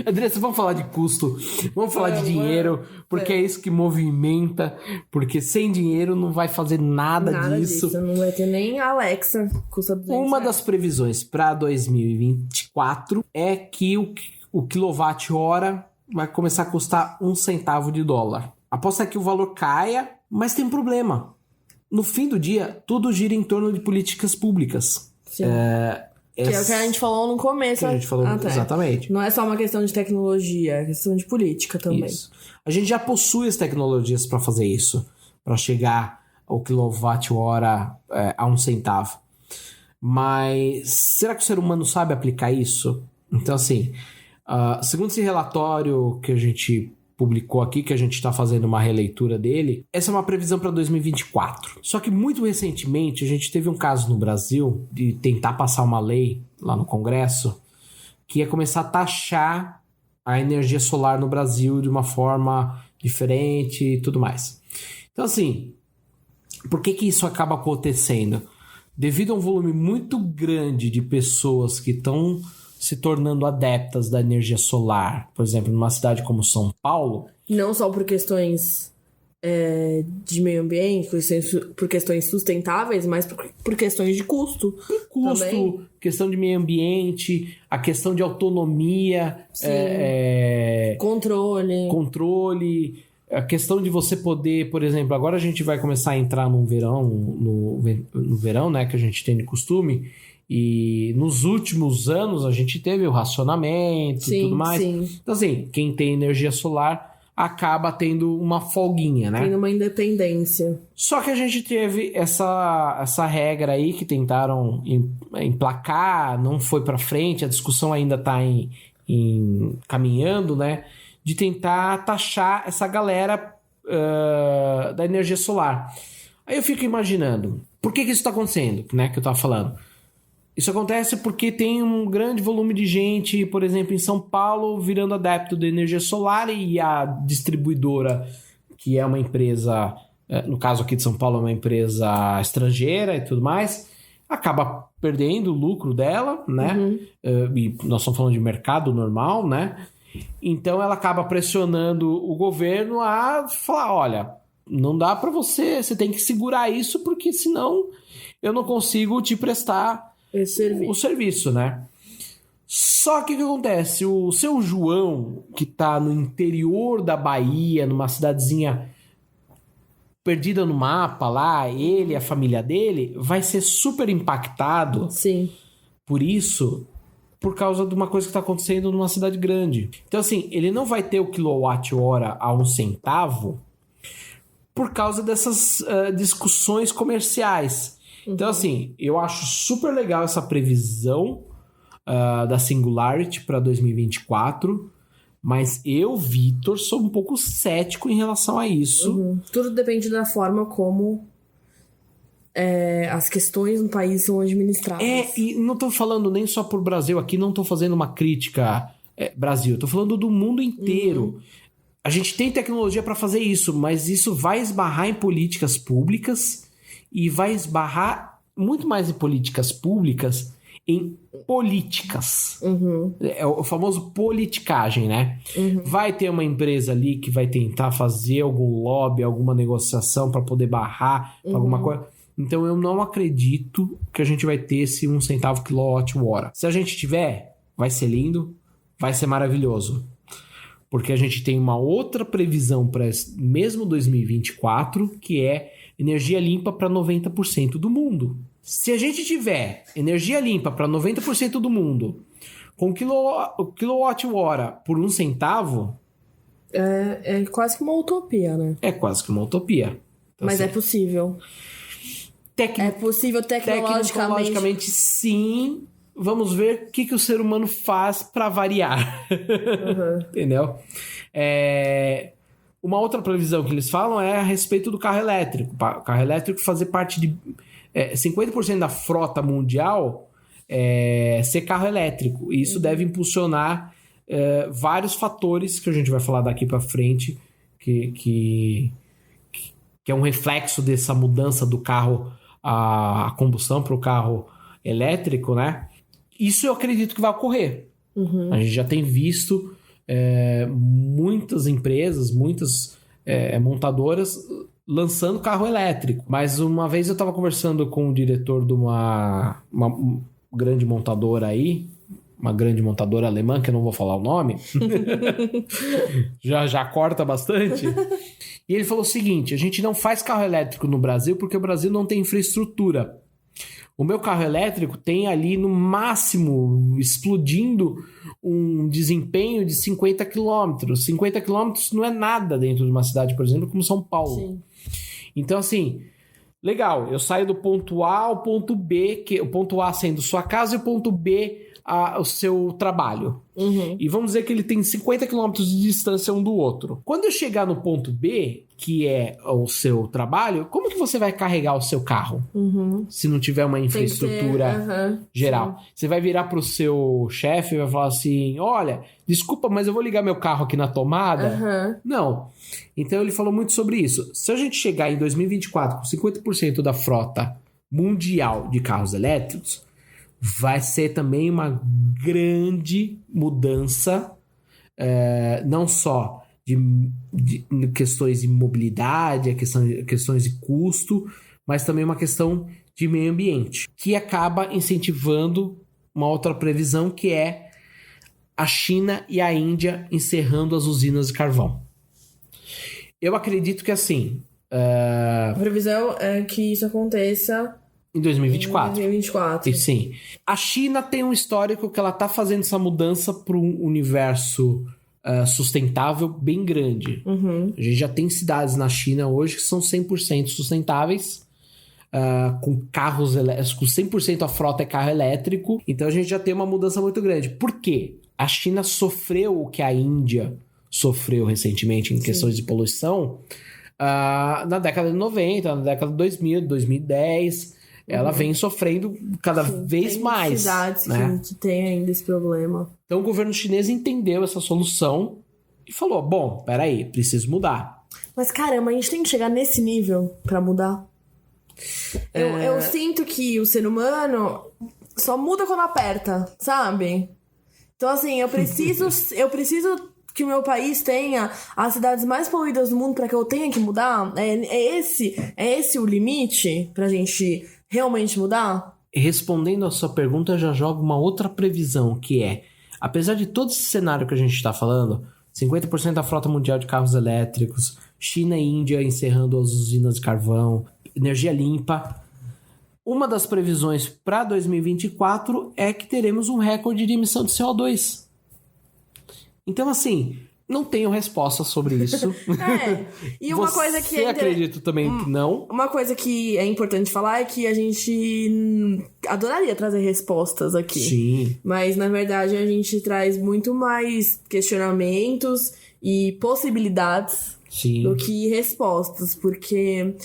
Andressa, vamos falar de custo, vamos falar de dinheiro, porque é isso que movimenta, porque sem dinheiro não vai fazer nada disso. Não vai ter nem a Alexa, custa 200 Uma das previsões para 2024 é que o quilowatt-hora vai começar a custar 1 centavo de dólar. Aposta que o valor caia, mas tem um problema. No fim do dia, tudo gira em torno de políticas públicas. Sim. Que é o que a gente falou no começo. Que a gente falou, exatamente. Não é só uma questão de tecnologia, é questão de política também. Isso. A gente já possui as tecnologias para fazer isso, para chegar ao quilowatt-hora a 1 centavo. Mas será que o ser humano sabe aplicar isso? Então, assim... segundo esse relatório que a gente publicou aqui, que a gente está fazendo uma releitura dele, essa é uma previsão para 2024. Só que muito recentemente a gente teve um caso no Brasil de tentar passar uma lei lá no Congresso que ia começar a taxar a energia solar no Brasil de uma forma diferente e tudo mais. Então assim, por que isso acaba acontecendo? Devido a um volume muito grande de pessoas que estão se tornando adeptas da energia solar, por exemplo, numa cidade como São Paulo... Não só por questões de meio ambiente, por questões sustentáveis, mas por questões de custo. Também. Questão de meio ambiente, a questão de autonomia, controle, a questão de você poder, por exemplo, agora a gente vai começar a entrar no verão, né, que a gente tem de costume... E nos últimos anos a gente teve o racionamento e tudo mais. Sim. Então, assim, quem tem energia solar acaba tendo uma folguinha, né? Tem uma independência. Só que a gente teve essa regra aí que tentaram emplacar, não foi pra frente, a discussão ainda tá caminhando, né? De tentar taxar essa galera da energia solar. Aí eu fico imaginando, por que isso tá acontecendo, né? Que eu tava falando. Isso acontece porque tem um grande volume de gente, por exemplo, em São Paulo, virando adepto da energia solar e a distribuidora, que é uma empresa, no caso aqui de São Paulo, é uma empresa estrangeira e tudo mais, acaba perdendo o lucro dela, né? E nós estamos falando de mercado normal, né? Então ela acaba pressionando o governo a falar, olha, não dá para você tem que segurar isso porque senão eu não consigo te prestar o serviço, né? Só que o que acontece? O seu João, que tá no interior da Bahia, numa cidadezinha perdida no mapa lá, ele, a família dele, vai ser super impactado Sim. por isso, por causa de uma coisa que está acontecendo numa cidade grande. Então, assim, ele não vai ter o quilowatt-hora a 1 centavo por causa dessas discussões comerciais. Então, assim, eu acho super legal essa previsão da Singularity para 2024, mas eu, Vitor, sou um pouco cético em relação a isso. Tudo depende da forma como as questões no país são administradas. E não tô falando nem só por Brasil, aqui não tô fazendo uma crítica Brasil, tô falando do mundo inteiro. A gente tem tecnologia para fazer isso, mas isso vai esbarrar em políticas públicas e vai esbarrar muito mais em políticas públicas, em políticas. É o famoso politicagem, né? Vai ter uma empresa ali que vai tentar fazer algum lobby, alguma negociação para poder barrar alguma coisa. Então eu não acredito que a gente vai ter esse 1 centavo quilowatt-hora. Se a gente tiver, vai ser lindo, vai ser maravilhoso. Porque a gente tem uma outra previsão para mesmo 2024, que é energia limpa para 90% do mundo. Se a gente tiver energia limpa para 90% do mundo, com quilowatt-hora por 1 centavo... É quase que uma utopia, né? É quase que uma utopia. Então, mas assim, é possível. É possível tecnologicamente, sim. Vamos ver o que o ser humano faz para variar. Entendeu? Uma outra previsão que eles falam é a respeito do carro elétrico. O carro elétrico fazer parte de 50% da frota mundial ser carro elétrico. E isso deve impulsionar vários fatores que a gente vai falar daqui para frente, que é um reflexo dessa mudança do carro a combustão para o carro elétrico, né? Isso eu acredito que vai ocorrer. A gente já tem visto muitas empresas, muitas montadoras lançando carro elétrico. Mas uma vez eu estava conversando com o diretor de uma grande montadora aí, uma grande montadora alemã, que eu não vou falar o nome, já corta bastante. E ele falou o seguinte: a gente não faz carro elétrico no Brasil porque o Brasil não tem infraestrutura. O meu carro elétrico tem ali no máximo, explodindo, um desempenho de 50 km. 50 km não é nada dentro de uma cidade, por exemplo, como São Paulo. Sim. Então, assim, legal, eu saio do ponto A ao ponto B, o ponto A sendo sua casa e o ponto B o seu trabalho. E vamos dizer que ele tem 50 km de distância um do outro. Quando eu chegar no ponto B, que é o seu trabalho, como que você vai carregar o seu carro? Se não tiver uma infraestrutura geral. Sim. Você vai virar pro seu chefe e vai falar assim: olha, desculpa, mas eu vou ligar meu carro aqui na tomada? Não. Então ele falou muito sobre isso. Se a gente chegar em 2024 com 50% da frota mundial de carros elétricos, vai ser também uma grande mudança, não só de questões de mobilidade, questões de custo, mas também uma questão de meio ambiente, que acaba incentivando uma outra previsão, que é a China e a Índia encerrando as usinas de carvão. Eu acredito que assim... A previsão é que isso aconteça... Em 2024. Em 2024. Sim. A China tem um histórico que ela está fazendo essa mudança para um universo sustentável bem grande. A gente já tem cidades na China hoje que são 100% sustentáveis, com carros elétricos, com 100% a frota é carro elétrico. Então a gente já tem uma mudança muito grande. Por quê? A China sofreu o que a Índia sofreu recentemente em questões de poluição na década de 90, na década de 2000, 2010... ela vem sofrendo cada vez mais. Tem cidades, né? que tem ainda esse problema. Então o governo chinês entendeu essa solução e falou: bom, peraí, preciso mudar. Mas caramba, a gente tem que chegar nesse nível pra mudar. Eu sinto que o ser humano só muda quando aperta, sabe? Então assim, eu preciso que o meu país tenha as cidades mais poluídas do mundo pra que eu tenha que mudar. É esse o limite pra gente realmente mudar? Respondendo a sua pergunta, eu já jogo uma outra previsão, que é, apesar de todo esse cenário que a gente está falando, 50% da frota mundial de carros elétricos, China e Índia encerrando as usinas de carvão, energia limpa. Uma das previsões para 2024 é que teremos um recorde de emissão de CO2. Então, assim, não tenho resposta sobre isso. E uma coisa que... Você acredita também que não? Uma coisa que é importante falar é que a gente adoraria trazer respostas aqui. Sim. Mas, na verdade, a gente traz muito mais questionamentos e possibilidades do que respostas, porque...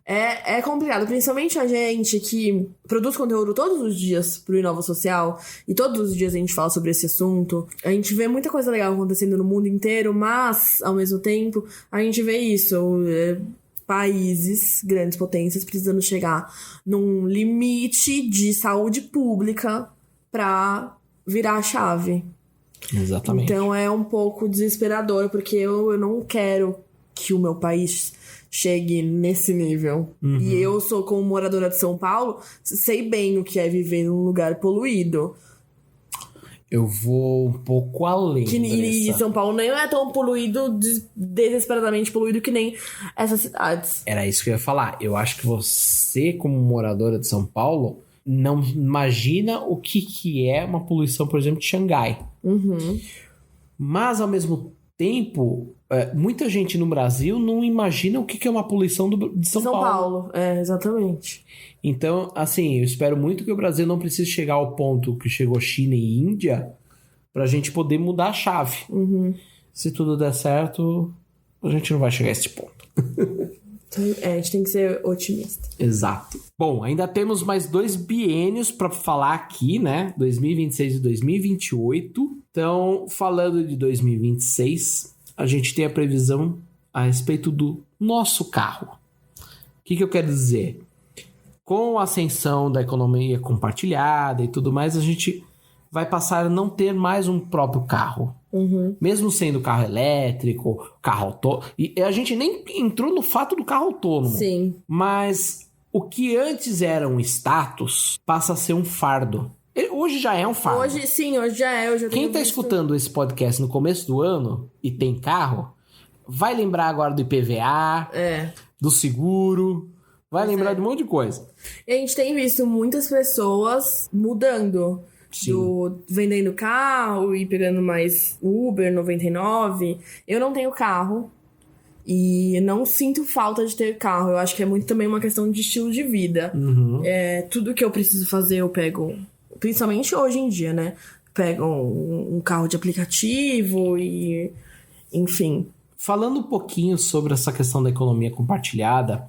É complicado, principalmente a gente que produz conteúdo todos os dias pro Inova Social, e todos os dias a gente fala sobre esse assunto. A gente vê muita coisa legal acontecendo no mundo inteiro, mas, ao mesmo tempo, a gente vê isso, países, grandes potências, precisando chegar num limite de saúde pública pra virar a chave. Exatamente. Então é um pouco desesperador, porque eu não quero que o meu país chegue nesse nível. E eu sou, como moradora de São Paulo, sei bem o que é viver num lugar poluído. Eu vou um pouco além. E São Paulo nem é tão poluído, desesperadamente poluído que nem essas cidades. Era isso que eu ia falar. Eu acho que você, como moradora de São Paulo, não imagina o que é uma poluição, por exemplo, de Xangai. Mas, ao mesmo tempo, muita gente no Brasil não imagina o que é uma poluição de São Paulo. Exatamente. Então, assim, eu espero muito que o Brasil não precise chegar ao ponto que chegou China e Índia pra gente poder mudar a chave. Se tudo der certo, a gente não vai chegar a esse ponto. A gente tem que ser otimista. Exato. Bom, ainda temos mais 2 biênios para falar aqui, né? 2026 e 2028. Então, falando de 2026, a gente tem a previsão a respeito do nosso carro. O que eu quero dizer? Com a ascensão da economia compartilhada e tudo mais, a gente vai passar a não ter mais um próprio carro. Mesmo sendo carro elétrico, carro autônomo. E a gente nem entrou no fato do carro autônomo. Sim. Mas o que antes era um status passa a ser um fardo. Hoje já é um fardo. Hoje já é. Quem tá escutando esse podcast no começo do ano e tem carro, vai lembrar agora do IPVA, do seguro, vai lembrar de um monte de coisa. E a gente tem visto muitas pessoas mudando. Vendendo carro e pegando mais Uber 99. Eu não tenho carro e não sinto falta de ter carro. Eu acho que é muito também uma questão de estilo de vida. Tudo que eu preciso fazer eu pego, principalmente hoje em dia, né? Pego um carro de aplicativo e enfim. Falando um pouquinho sobre essa questão da economia compartilhada,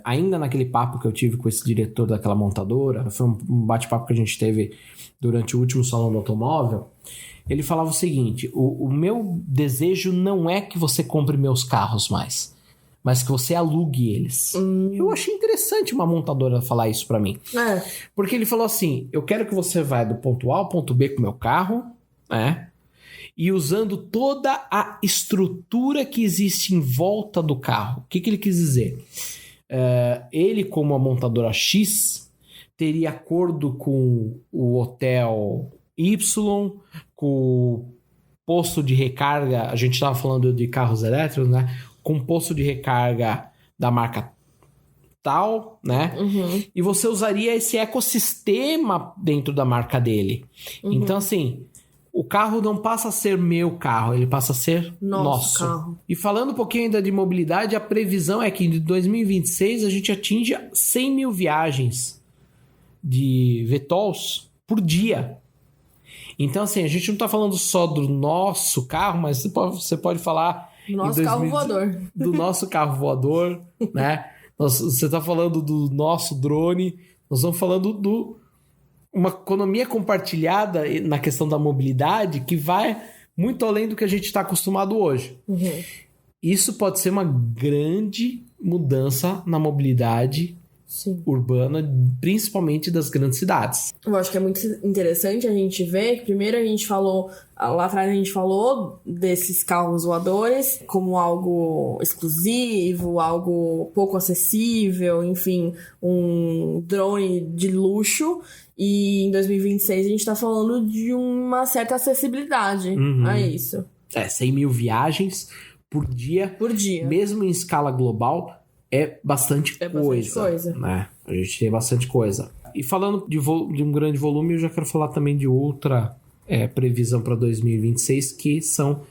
ainda naquele papo que eu tive com esse diretor daquela montadora, foi um bate-papo que a gente teve durante o último salão do automóvel. Ele falava o seguinte: o meu desejo não é que você compre meus carros mais, mas que você alugue eles. Eu achei interessante uma montadora falar isso pra mim. Porque ele falou assim: eu quero que você vá do ponto A ao ponto B com o meu carro, e usando toda a estrutura que existe em volta do carro. O que ele quis dizer? Ele, como a montadora X, teria acordo com o hotel Y, com o posto de recarga. A gente estava falando de carros elétricos, né? Com o posto de recarga da marca tal, né? E você usaria esse ecossistema dentro da marca dele. Então, assim, o carro não passa a ser meu carro, ele passa a ser nosso carro. E falando um pouquinho ainda de mobilidade, a previsão é que em 2026 a gente atinja 100 mil viagens de VTOLs por dia. Então, assim, a gente não está falando só do nosso carro, mas você pode falar carro voador. Do nosso carro voador, né? Você está falando do nosso drone, nós estamos falando uma economia compartilhada na questão da mobilidade que vai muito além do que a gente está acostumado hoje. Isso pode ser uma grande mudança na mobilidade urbana, principalmente das grandes cidades. Eu acho que é muito interessante a gente ver que primeiro a gente falou, lá atrás a gente falou desses carros voadores como algo exclusivo, algo pouco acessível, enfim, um drone de luxo. E em 2026 a gente tá falando de uma certa acessibilidade a isso. 100 mil viagens por dia. Por dia. Mesmo em escala global, é bastante coisa. Né? A gente tem bastante coisa. E falando de um grande volume, eu já quero falar também de outra previsão para 2026, que são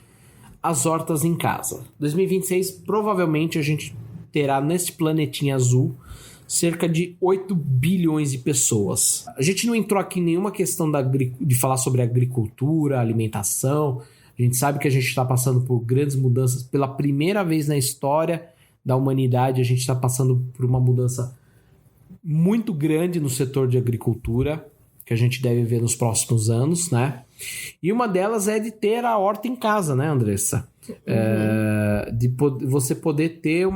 as hortas em casa. 2026, provavelmente, a gente terá neste planetinha azul cerca de 8 bilhões de pessoas. A gente não entrou aqui em nenhuma questão de falar sobre agricultura, alimentação. A gente sabe que a gente está passando por grandes mudanças. Pela primeira vez na história da humanidade, a gente está passando por uma mudança muito grande no setor de agricultura, que a gente deve ver nos próximos anos, né? E uma delas é de ter a horta em casa, né, Andressa? Você poder ter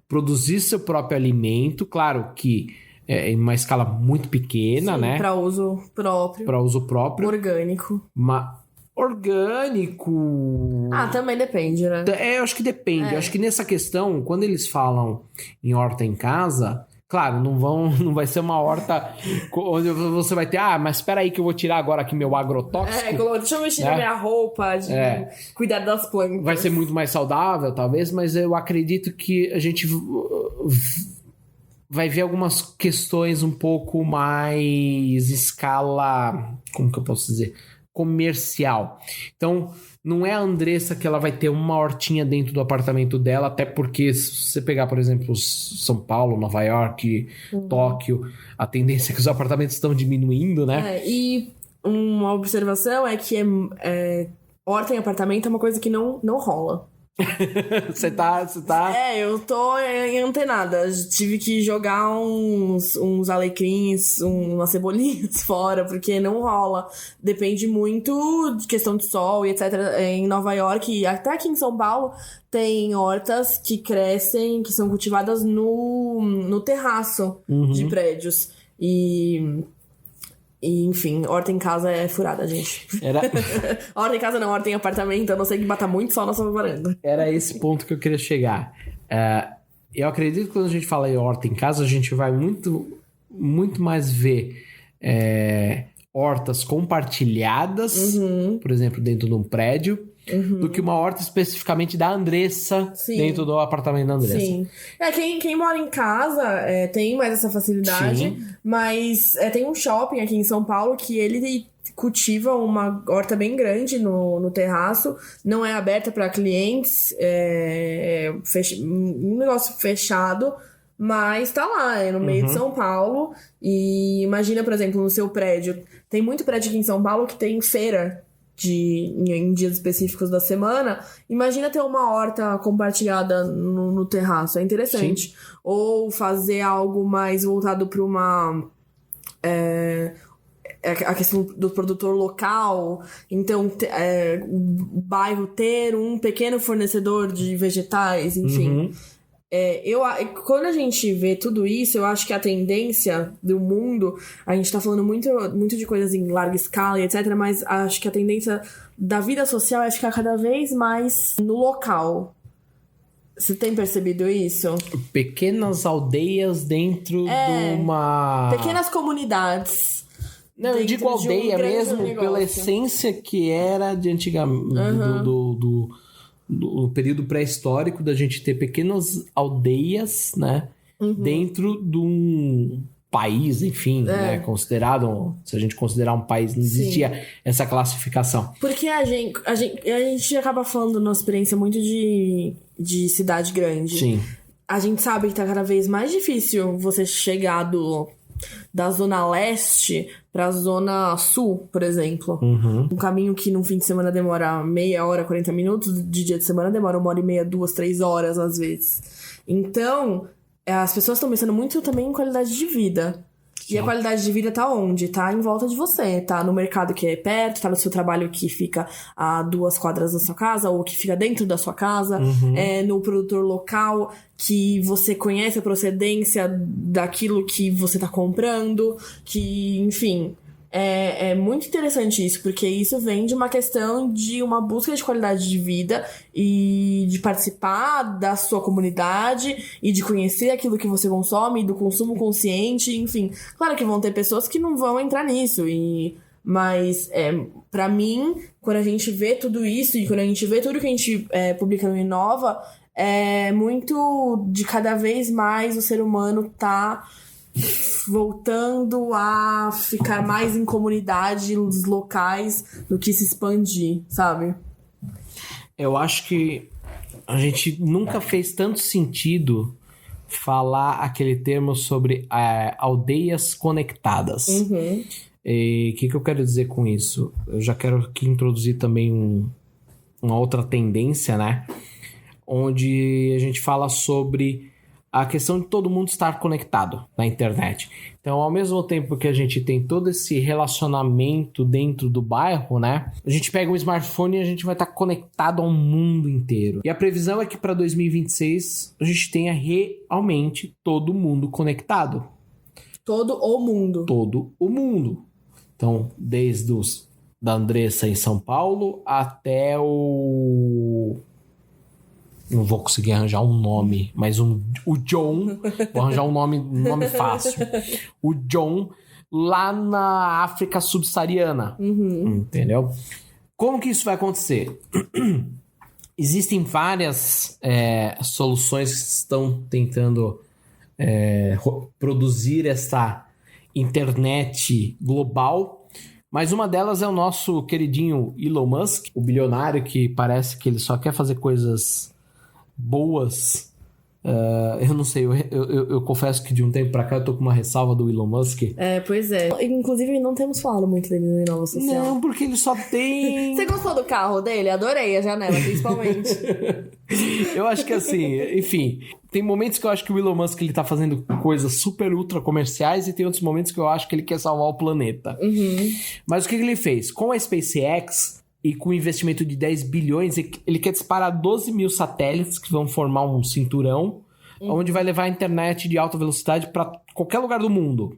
produzir seu próprio alimento, claro que em uma escala muito pequena, né? Para uso próprio. Orgânico. Orgânico... também depende, né? Eu acho que depende. Eu acho que nessa questão, quando eles falam em horta em casa, claro, não vai ser uma horta onde você vai ter, mas espera aí que eu vou tirar agora aqui meu agrotóxico. Deixa eu mexer na minha roupa de cuidar das plantas. Vai ser muito mais saudável, talvez, mas eu acredito que a gente vai ver algumas questões um pouco mais escala, como que eu posso dizer? Comercial. Então, não é a Andressa que ela vai ter uma hortinha dentro do apartamento dela, até porque se você pegar, por exemplo, São Paulo, Nova York, Tóquio, a tendência é que os apartamentos estão diminuindo, né? E uma observação é que horta em apartamento é uma coisa que não rola. Você tá... Eu tô antenada. Tive que jogar uns alecrins, umas cebolinhas fora, porque não rola. Depende muito de questão de sol e etc. Em Nova York e até aqui em São Paulo tem hortas que crescem, que são cultivadas no terraço de prédios. E enfim, horta em casa é furada, gente. Horta em casa não, horta em apartamento, a não ser que bata muito sol na sua varanda. Era esse ponto que eu queria chegar. Eu acredito que quando a gente fala em horta em casa, a gente vai muito, muito mais ver hortas compartilhadas, por exemplo, dentro de um prédio, do que uma horta especificamente da Andressa dentro do apartamento da Andressa. Sim. Quem mora em casa tem mais essa facilidade, mas tem um shopping aqui em São Paulo que ele cultiva uma horta bem grande no terraço, não é aberta para clientes, um negócio fechado, mas tá lá, no meio de São Paulo. E imagina, por exemplo, no seu prédio, tem muito prédio aqui em São Paulo que tem feira em dias específicos da semana. Imagina ter uma horta compartilhada no terraço, é interessante. Sim. Ou fazer algo mais voltado para uma a questão do produtor local. Então o bairro ter um pequeno fornecedor de vegetais, enfim. Quando a gente vê tudo isso, eu acho que a tendência do mundo, a gente tá falando muito, muito de coisas em larga escala e etc, mas acho que a tendência da vida social é ficar cada vez mais no local. Você tem percebido isso? Pequenas aldeias dentro de uma... Pequenas comunidades. Não, eu digo aldeia mesmo, pela essência que era de antigamente, no período pré-histórico, da gente ter pequenas aldeias, né? Dentro de um país, enfim, né? Considerado, se a gente considerar um país, não existia essa classificação. Porque a gente acaba falando numa experiência muito de cidade grande. Sim. A gente sabe que tá cada vez mais difícil você chegar da zona leste pra zona sul, por exemplo. Um caminho que no fim de semana demora meia hora, 40 minutos, de dia de semana demora 1h30, 2, 3 horas às vezes. Então, as pessoas estão pensando muito também em qualidade de vida. Sim. E a qualidade de vida tá onde? Tá em volta de você. Tá no mercado que é perto, tá no seu trabalho que fica a 2 quadras da sua casa, ou que fica dentro da sua casa, no produtor local, que você conhece a procedência daquilo que você tá comprando, que, enfim... É muito interessante isso, porque isso vem de uma questão de uma busca de qualidade de vida e de participar da sua comunidade e de conhecer aquilo que você consome, do consumo consciente, enfim. Claro que vão ter pessoas que não vão entrar nisso, Mas, pra mim, quando a gente vê tudo isso e quando a gente vê tudo que a gente publica no Inova, é muito de cada vez mais o ser humano tá voltando a ficar mais em comunidades locais do que se expandir, sabe? Eu acho que a gente nunca fez tanto sentido falar aquele termo sobre aldeias conectadas. Uhum. E o que eu quero dizer com isso? Eu já quero aqui introduzir também uma outra tendência, né? Onde a gente fala sobre a questão de todo mundo estar conectado na internet. Então, ao mesmo tempo que a gente tem todo esse relacionamento dentro do bairro, né? A gente pega um smartphone e a gente vai estar conectado ao mundo inteiro. E a previsão é que para 2026 a gente tenha realmente todo mundo conectado. Todo o mundo. Todo o mundo. Então, desde da Andressa em São Paulo até o... Não vou conseguir arranjar um nome, mas o John, vou arranjar um nome fácil. O John lá na África subsaariana. Uhum. Entendeu? Como que isso vai acontecer? Existem várias soluções que estão tentando produzir essa internet global, mas uma delas é o nosso queridinho Elon Musk, o bilionário que parece que ele só quer fazer coisas boas. Eu não sei, eu confesso que de um tempo pra cá eu tô com uma ressalva do Elon Musk. Pois é. Inclusive, não temos falado muito dele no Inova Social. Não, porque ele só tem... Você gostou do carro dele? Adorei a janela, principalmente. Eu acho que assim, enfim, tem momentos que eu acho que o Elon Musk ele tá fazendo coisas super ultra comerciais e tem outros momentos que eu acho que ele quer salvar o planeta. Uhum. Mas o que ele fez? Com a SpaceX e com o investimento de 10 bilhões, ele quer disparar 12 mil satélites que vão formar um cinturão, onde vai levar a internet de alta velocidade para qualquer lugar do mundo.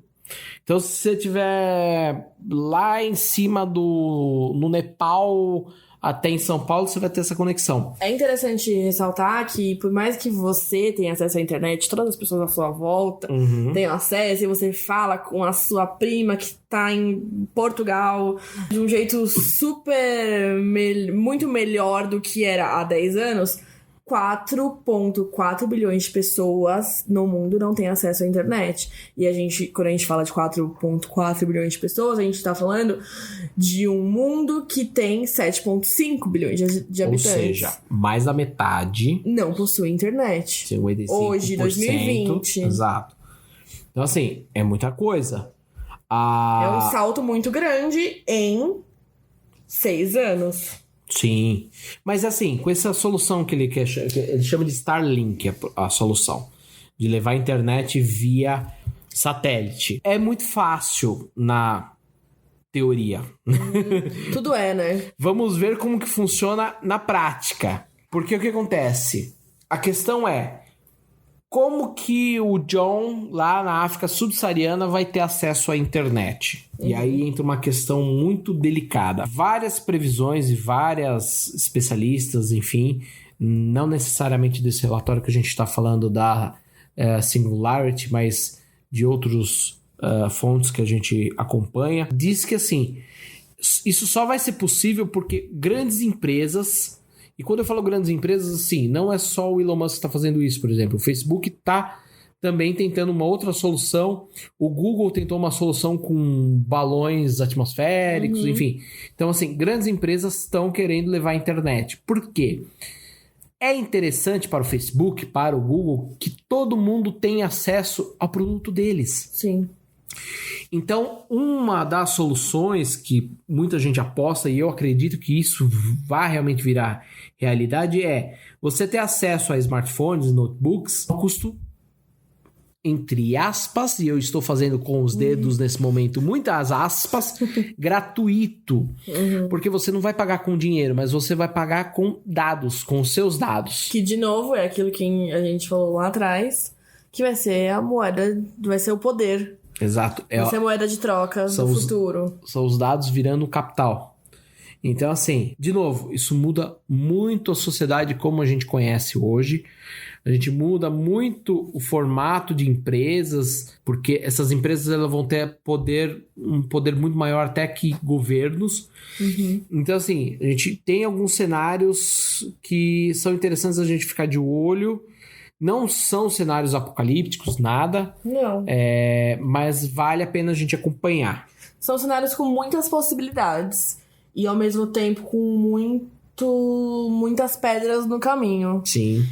Então, se você estiver lá em cima no Nepal até em São Paulo, você vai ter essa conexão. É interessante ressaltar que, por mais que você tenha acesso à internet, todas as pessoas à sua volta tenham acesso, e você fala com a sua prima que tá em Portugal de um jeito muito melhor do que era há 10 anos, 4,4 bilhões de pessoas no mundo não têm acesso à internet. E quando a gente fala de 4,4 bilhões de pessoas, a gente tá falando de um mundo que tem 7,5 bilhões de habitantes. Ou seja, mais da metade não possui internet. 55%. Hoje, 2020. Exato. Então, assim, é muita coisa. É um salto muito grande em 6 anos. Sim, mas assim, com essa solução que ele quer, ele chama de Starlink, a solução, de levar a internet via satélite. É muito fácil na teoria. Tudo né? Vamos ver como que funciona na prática. Porque o que acontece? A questão é, como que o John, lá na África subsaariana, vai ter acesso à internet? E aí entra uma questão muito delicada. Várias previsões e várias especialistas, enfim, não necessariamente desse relatório que a gente está falando da Singularity, mas de outros fontes que a gente acompanha, diz que assim, isso só vai ser possível porque grandes empresas... E quando eu falo grandes empresas, assim, não é só o Elon Musk que está fazendo isso, por exemplo. O Facebook está também tentando uma outra solução. O Google tentou uma solução com balões atmosféricos, enfim. Então, assim, grandes empresas estão querendo levar a internet. Por quê? É interessante para o Facebook, para o Google, que todo mundo tenha acesso ao produto deles. Sim. Então, uma das soluções que muita gente aposta, e eu acredito que isso vai realmente virar realidade, é você ter acesso a smartphones, notebooks, a custo, entre aspas, e eu estou fazendo com os dedos nesse momento, muitas aspas, gratuito. Porque você não vai pagar com dinheiro, mas você vai pagar com dados, com os seus dados. Que, de novo, é aquilo que a gente falou lá atrás, que vai ser a moeda, vai ser o poder. Exato. Vai ser a moeda de troca do futuro. São os dados virando capital. Então, assim, de novo, isso muda muito a sociedade como a gente conhece hoje. a gente muda muito o formato de empresas, porque essas empresas elas vão ter um poder muito maior até que governos. Então, assim, a gente tem alguns cenários que são interessantes a gente ficar de olho. Não são cenários apocalípticos, nada. Não. Mas vale a pena a gente acompanhar. São cenários com muitas possibilidades. E, ao mesmo tempo, com muitas pedras no caminho. Sim.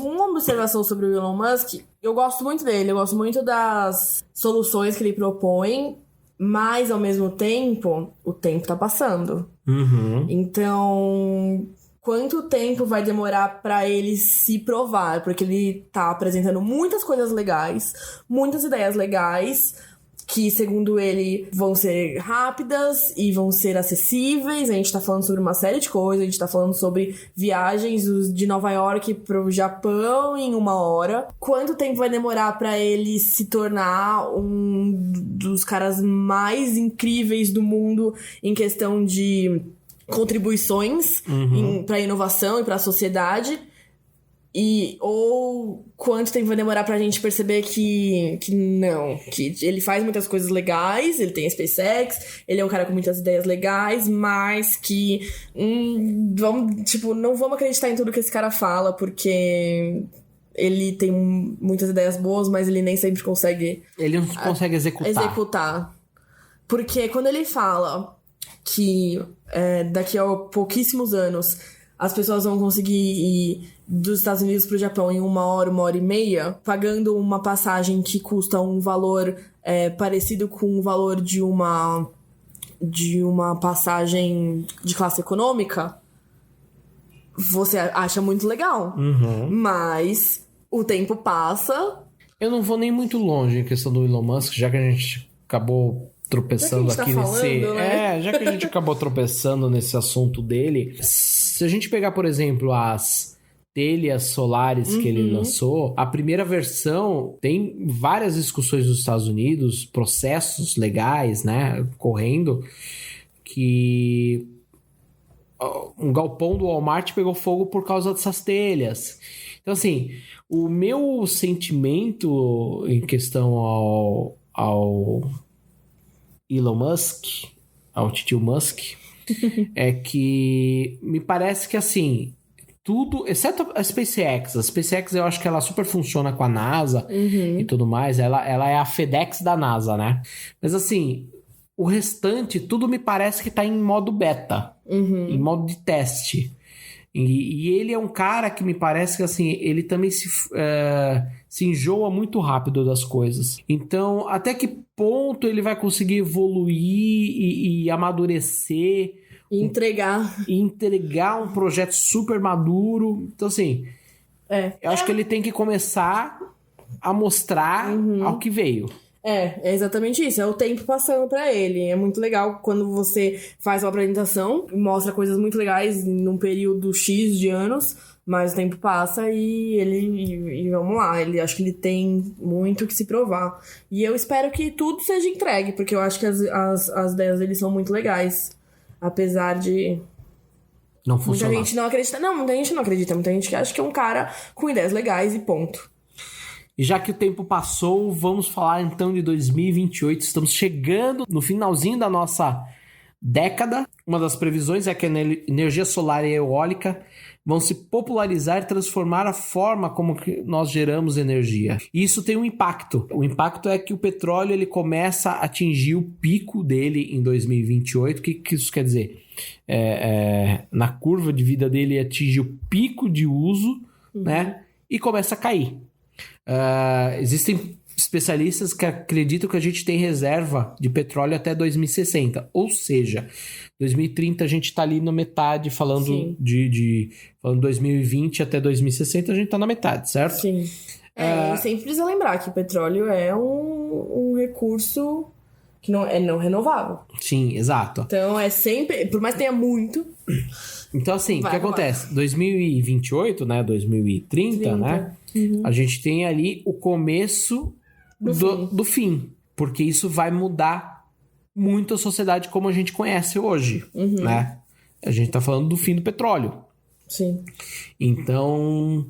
Uma observação sobre o Elon Musk. Eu gosto muito dele. Eu gosto muito das soluções que ele propõe. Mas, ao mesmo tempo, o tempo tá passando. Então... Quanto tempo vai demorar pra ele se provar? Porque ele tá apresentando muitas coisas legais, muitas ideias legais, que, segundo ele, vão ser rápidas e vão ser acessíveis. A gente tá falando sobre uma série de coisas, a gente tá falando sobre viagens de Nova York pro Japão em 1 hora. Quanto tempo vai demorar pra ele se tornar um dos caras mais incríveis do mundo em questão de contribuições para a inovação e para a sociedade, ou quanto tempo vai demorar pra gente perceber que ele faz muitas coisas legais, ele tem a SpaceX, ele é um cara com muitas ideias legais, mas que não vamos acreditar em tudo que esse cara fala, porque ele tem muitas ideias boas, mas ele nem sempre consegue... Ele não consegue executar. Porque quando ele fala que daqui a pouquíssimos anos as pessoas vão conseguir ir dos Estados Unidos para o Japão em 1 hora, 1h30, pagando uma passagem que custa um valor parecido com o valor de uma passagem de classe econômica, você acha muito legal. Mas o tempo passa. Eu não vou nem muito longe em questão do Elon Musk, já que a gente acabou tropeçando aqui já que a gente acabou tropeçando nesse assunto dele. Se a gente pegar, por exemplo, as telhas solares que ele lançou, a primeira versão tem várias discussões nos Estados Unidos, processos legais, né, correndo, que um galpão do Walmart pegou fogo por causa dessas telhas. Então, assim, o meu sentimento em questão ao Elon Musk, ao titio Musk, é que me parece que, assim, tudo, exceto a SpaceX eu acho que ela super funciona com a NASA e tudo mais, ela é a FedEx da NASA, né? Mas, assim, o restante, tudo me parece que tá em modo beta, em modo de teste. E ele é um cara que me parece que, assim, ele também se enjoa muito rápido das coisas. Então, até que ponto ele vai conseguir evoluir e amadurecer e entregar um projeto super maduro. Então, assim, eu acho que ele tem que começar a mostrar ao que veio. É exatamente isso, é o tempo passando pra ele. É muito legal quando você faz uma apresentação, mostra coisas muito legais num período X de anos, mas o tempo passa e vamos lá, acho que ele tem muito que se provar. E eu espero que tudo seja entregue, porque eu acho que as ideias dele são muito legais, apesar de não funcionar. Muita gente não acredita. Não, muita gente não acredita, muita gente que acha que é um cara com ideias legais e ponto. E já que o tempo passou, vamos falar então de 2028. Estamos chegando no finalzinho da nossa década. Uma das previsões é que a energia solar e eólica vão se popularizar e transformar a forma como que nós geramos energia. E isso tem um impacto. O impacto é que o petróleo ele começa a atingir o pico dele em 2028. O que isso quer dizer? Na curva de vida dele atinge o pico de uso, né? E começa a cair. Existem especialistas que acreditam que a gente tem reserva de petróleo até 2060, ou seja, 2030 a gente está ali na metade, falando falando 2020 até 2060 a gente está na metade, certo? Sim. E sempre precisa lembrar que o petróleo é um recurso que não renovável. Sim, exato. Então é sempre, por mais que tenha muito... Então, assim, o que acontece? 2028, né? 2030, né? A gente tem ali o começo do fim. Porque isso vai mudar muito a sociedade como a gente conhece hoje, né? A gente tá falando do fim do petróleo. Sim. Então,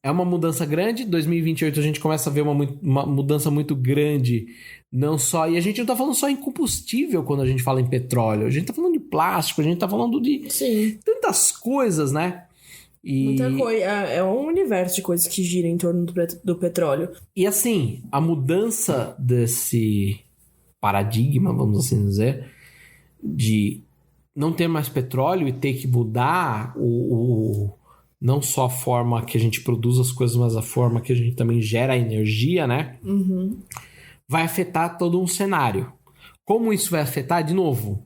é uma mudança grande. 2028 a gente começa a ver uma mudança muito grande. Não só... E a gente não tá falando só em combustível quando a gente fala em petróleo. A gente tá falando de plástico, a gente tá falando de tantas coisas, né? Muita coisa. É um universo de coisas que gira em torno do petróleo. E assim, a mudança desse paradigma, vamos assim dizer, de não ter mais petróleo e ter que mudar não só a forma que a gente produz as coisas, mas a forma que a gente também gera energia, né? Uhum. Vai afetar todo um cenário. Como isso vai afetar, de novo?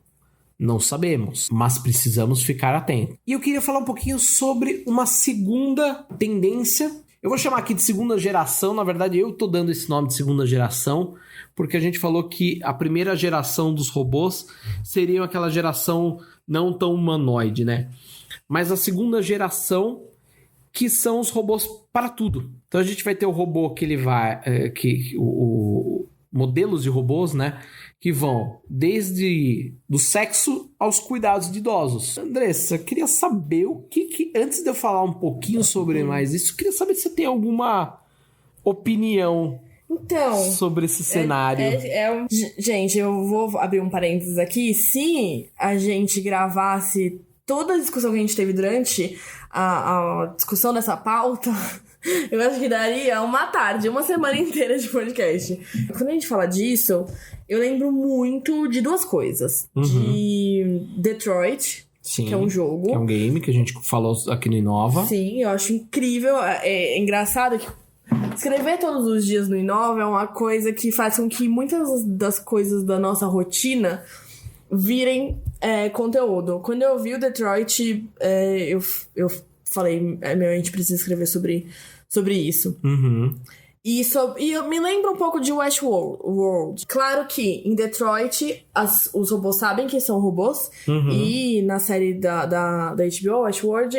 Não sabemos, mas precisamos ficar atentos. E eu queria falar um pouquinho sobre uma segunda tendência. Eu vou chamar aqui de segunda geração. Na verdade, eu tô dando esse nome de segunda geração, porque a gente falou que a primeira geração dos robôs seria aquela geração não tão humanoide, né? Mas a segunda geração, que são os robôs para tudo. Então a gente vai ter o robô que ele vai... modelos de robôs, né? Que vão desde do sexo aos cuidados de idosos. Andressa, eu queria saber o que... Antes de eu falar um pouquinho sobre mais isso, eu queria saber se você tem alguma opinião sobre esse cenário. Gente, eu vou abrir um parênteses aqui. Se a gente gravasse toda a discussão que a gente teve durante a discussão dessa pauta... Eu acho que daria uma tarde, uma semana inteira de podcast. Quando a gente fala disso, eu lembro muito de duas coisas. De Detroit, Sim, que é um jogo. Que é um game que a gente falou aqui no Inova. Sim, eu acho incrível. É engraçado que escrever todos os dias no Inova é uma coisa que faz com que muitas das coisas da nossa rotina virem conteúdo. Quando eu vi o Detroit, eu falei, a gente precisa escrever sobre isso. Uhum. E eu me lembro um pouco de Westworld. Claro que em Detroit os robôs sabem que são robôs. Uhum. E na série da HBO, Westworld,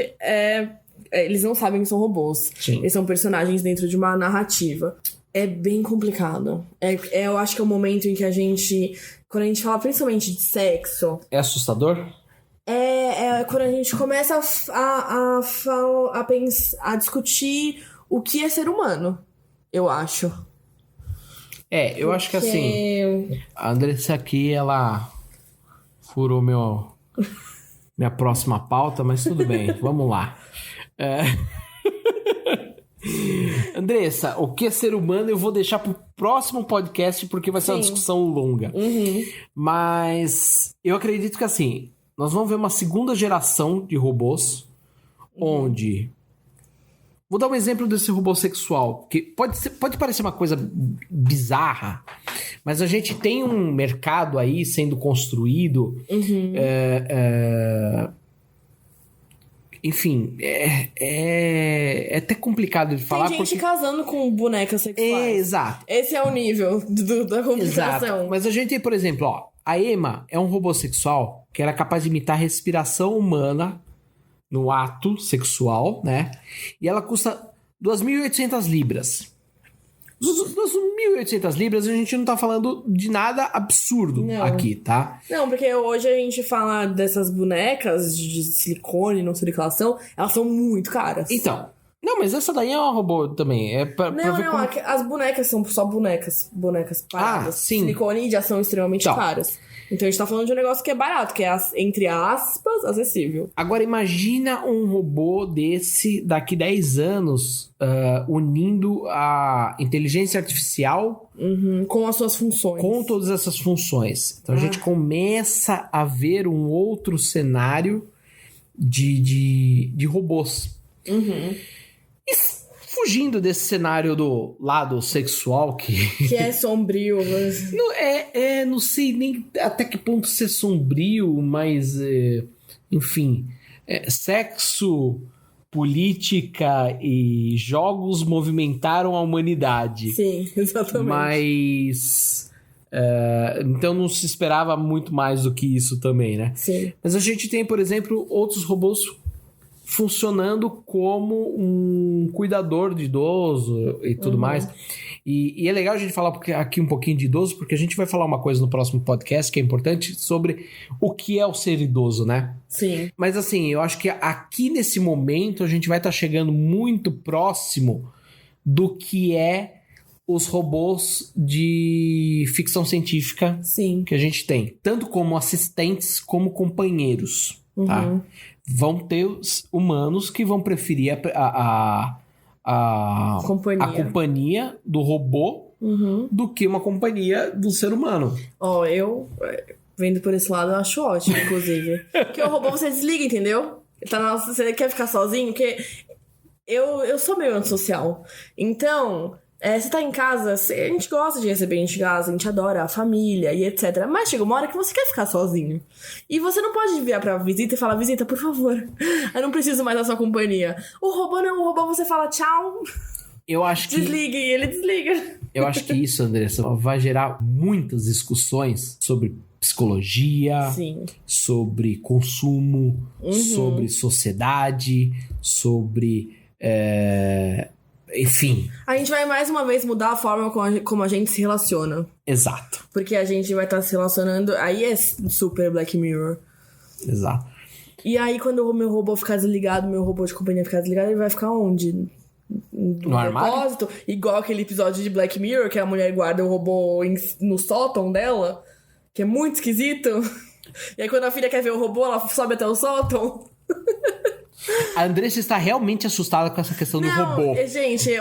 eles não sabem que são robôs. Sim. Eles são personagens dentro de uma narrativa. É bem complicado. Eu acho que é o momento em que a gente... Quando a gente fala principalmente de sexo... É assustador? Quando a gente começa a pensar, a discutir o que é ser humano, eu acho. Eu acho que assim, a Andressa aqui, ela furou minha próxima pauta, mas tudo bem, vamos lá. Andressa, o que é ser humano eu vou deixar pro próximo podcast, porque vai ser uma discussão longa. Uhum. Mas eu acredito que assim... Nós vamos ver uma segunda geração de robôs, onde... Vou dar um exemplo desse robô sexual, que pode parecer uma coisa bizarra, mas a gente tem um mercado aí sendo construído. Uhum. Enfim, é até complicado de falar. Tem gente casando com bonecas sexuais. Exato. Esse é o nível da complicação. Exato. Mas a gente tem, por exemplo, a Emma é um robô sexual que era capaz de imitar a respiração humana no ato sexual, né? E ela custa 2.800 libras. 2.800 libras, a gente não tá falando de nada absurdo aqui, tá? Não, porque hoje a gente fala dessas bonecas de silicone, não sei de que elas são, elas são muito caras. Então, não, mas essa daí é um robô também. As bonecas são só bonecas paradas. Sim. Silicone já são extremamente caras. Então a gente tá falando de um negócio que é barato, que é, entre aspas, acessível. Agora imagina um robô desse daqui 10 anos unindo a inteligência artificial com as suas funções. Com todas essas funções. Então a gente começa a ver um outro cenário de robôs. Uhum. E fugindo desse cenário do lado sexual que é sombrio, mas... não sei nem até que ponto ser sombrio, mas enfim, sexo, política e jogos movimentaram a humanidade. Sim, exatamente. Mas então não se esperava muito mais do que isso também, né? Sim. Mas a gente tem, por exemplo, outros robôs funcionando como um cuidador de idoso e tudo mais. E é legal a gente falar aqui um pouquinho de idoso, porque a gente vai falar uma coisa no próximo podcast que é importante sobre o que é o ser idoso, né? Sim. Mas assim, eu acho que aqui nesse momento a gente vai estar chegando muito próximo do que é os robôs de ficção científica Sim. que a gente tem. Tanto como assistentes, como companheiros, tá? Vão ter os humanos que vão preferir a companhia do robô do que uma companhia do ser humano. Eu vendo por esse lado, eu acho ótimo, inclusive. Porque o robô você desliga, entendeu? Você quer ficar sozinho? Porque eu sou meio antissocial. Então, você tá em casa, a gente gosta de receber gente em casa, a gente adora a família e etc. Mas chega uma hora que você quer ficar sozinho. E você não pode enviar pra visita e falar, visita, por favor, eu não preciso mais da sua companhia. O robô não, o robô você fala tchau, eu acho que... desligue, e ele desliga. Eu acho que isso, Andressa, vai gerar muitas discussões sobre psicologia, Sim. sobre consumo, sobre sociedade, sobre... enfim. A gente vai mais uma vez mudar a forma como a gente se relaciona. Exato. Porque a gente vai estar se relacionando... Aí é super Black Mirror. Exato. E aí quando o meu robô ficar desligado, meu robô de companhia ficar desligado, ele vai ficar onde? No armário? Depósito? Igual aquele episódio de Black Mirror, que a mulher guarda o robô no sótão dela, que é muito esquisito. E aí quando a filha quer ver o robô, ela sobe até o sótão. A Andressa está realmente assustada com essa questão do robô. Gente,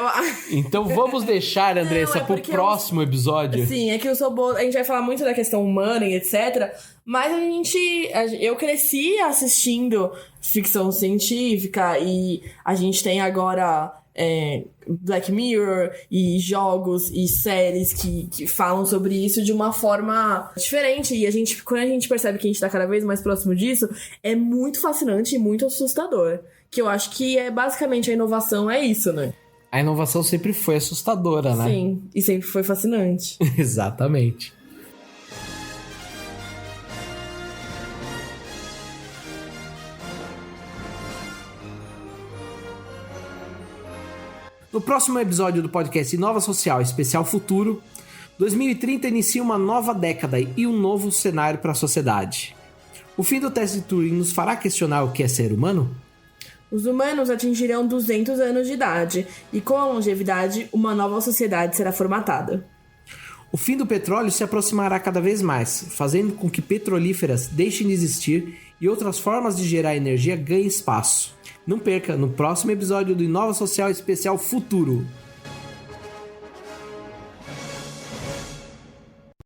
Então vamos deixar, Andressa, pro próximo episódio. Sim, é que os robôs... A gente vai falar muito da questão humana e etc. Mas eu cresci assistindo ficção científica e a gente tem agora... Black Mirror e jogos e séries que falam sobre isso de uma forma diferente. E quando a gente percebe que a gente tá cada vez mais próximo disso, é muito fascinante e muito assustador. Que eu acho que basicamente a inovação é isso, né? A inovação sempre foi assustadora, né? Sim, e sempre foi fascinante. Exatamente. No próximo episódio do podcast Inova Social Especial Futuro, 2030 inicia uma nova década e um novo cenário para a sociedade. O fim do teste de Turing nos fará questionar o que é ser humano? Os humanos atingirão 200 anos de idade e, com a longevidade, uma nova sociedade será formatada. O fim do petróleo se aproximará cada vez mais, fazendo com que petrolíferas deixem de existir e outras formas de gerar energia ganhem espaço. Não perca no próximo episódio do Inova Social Especial Futuro.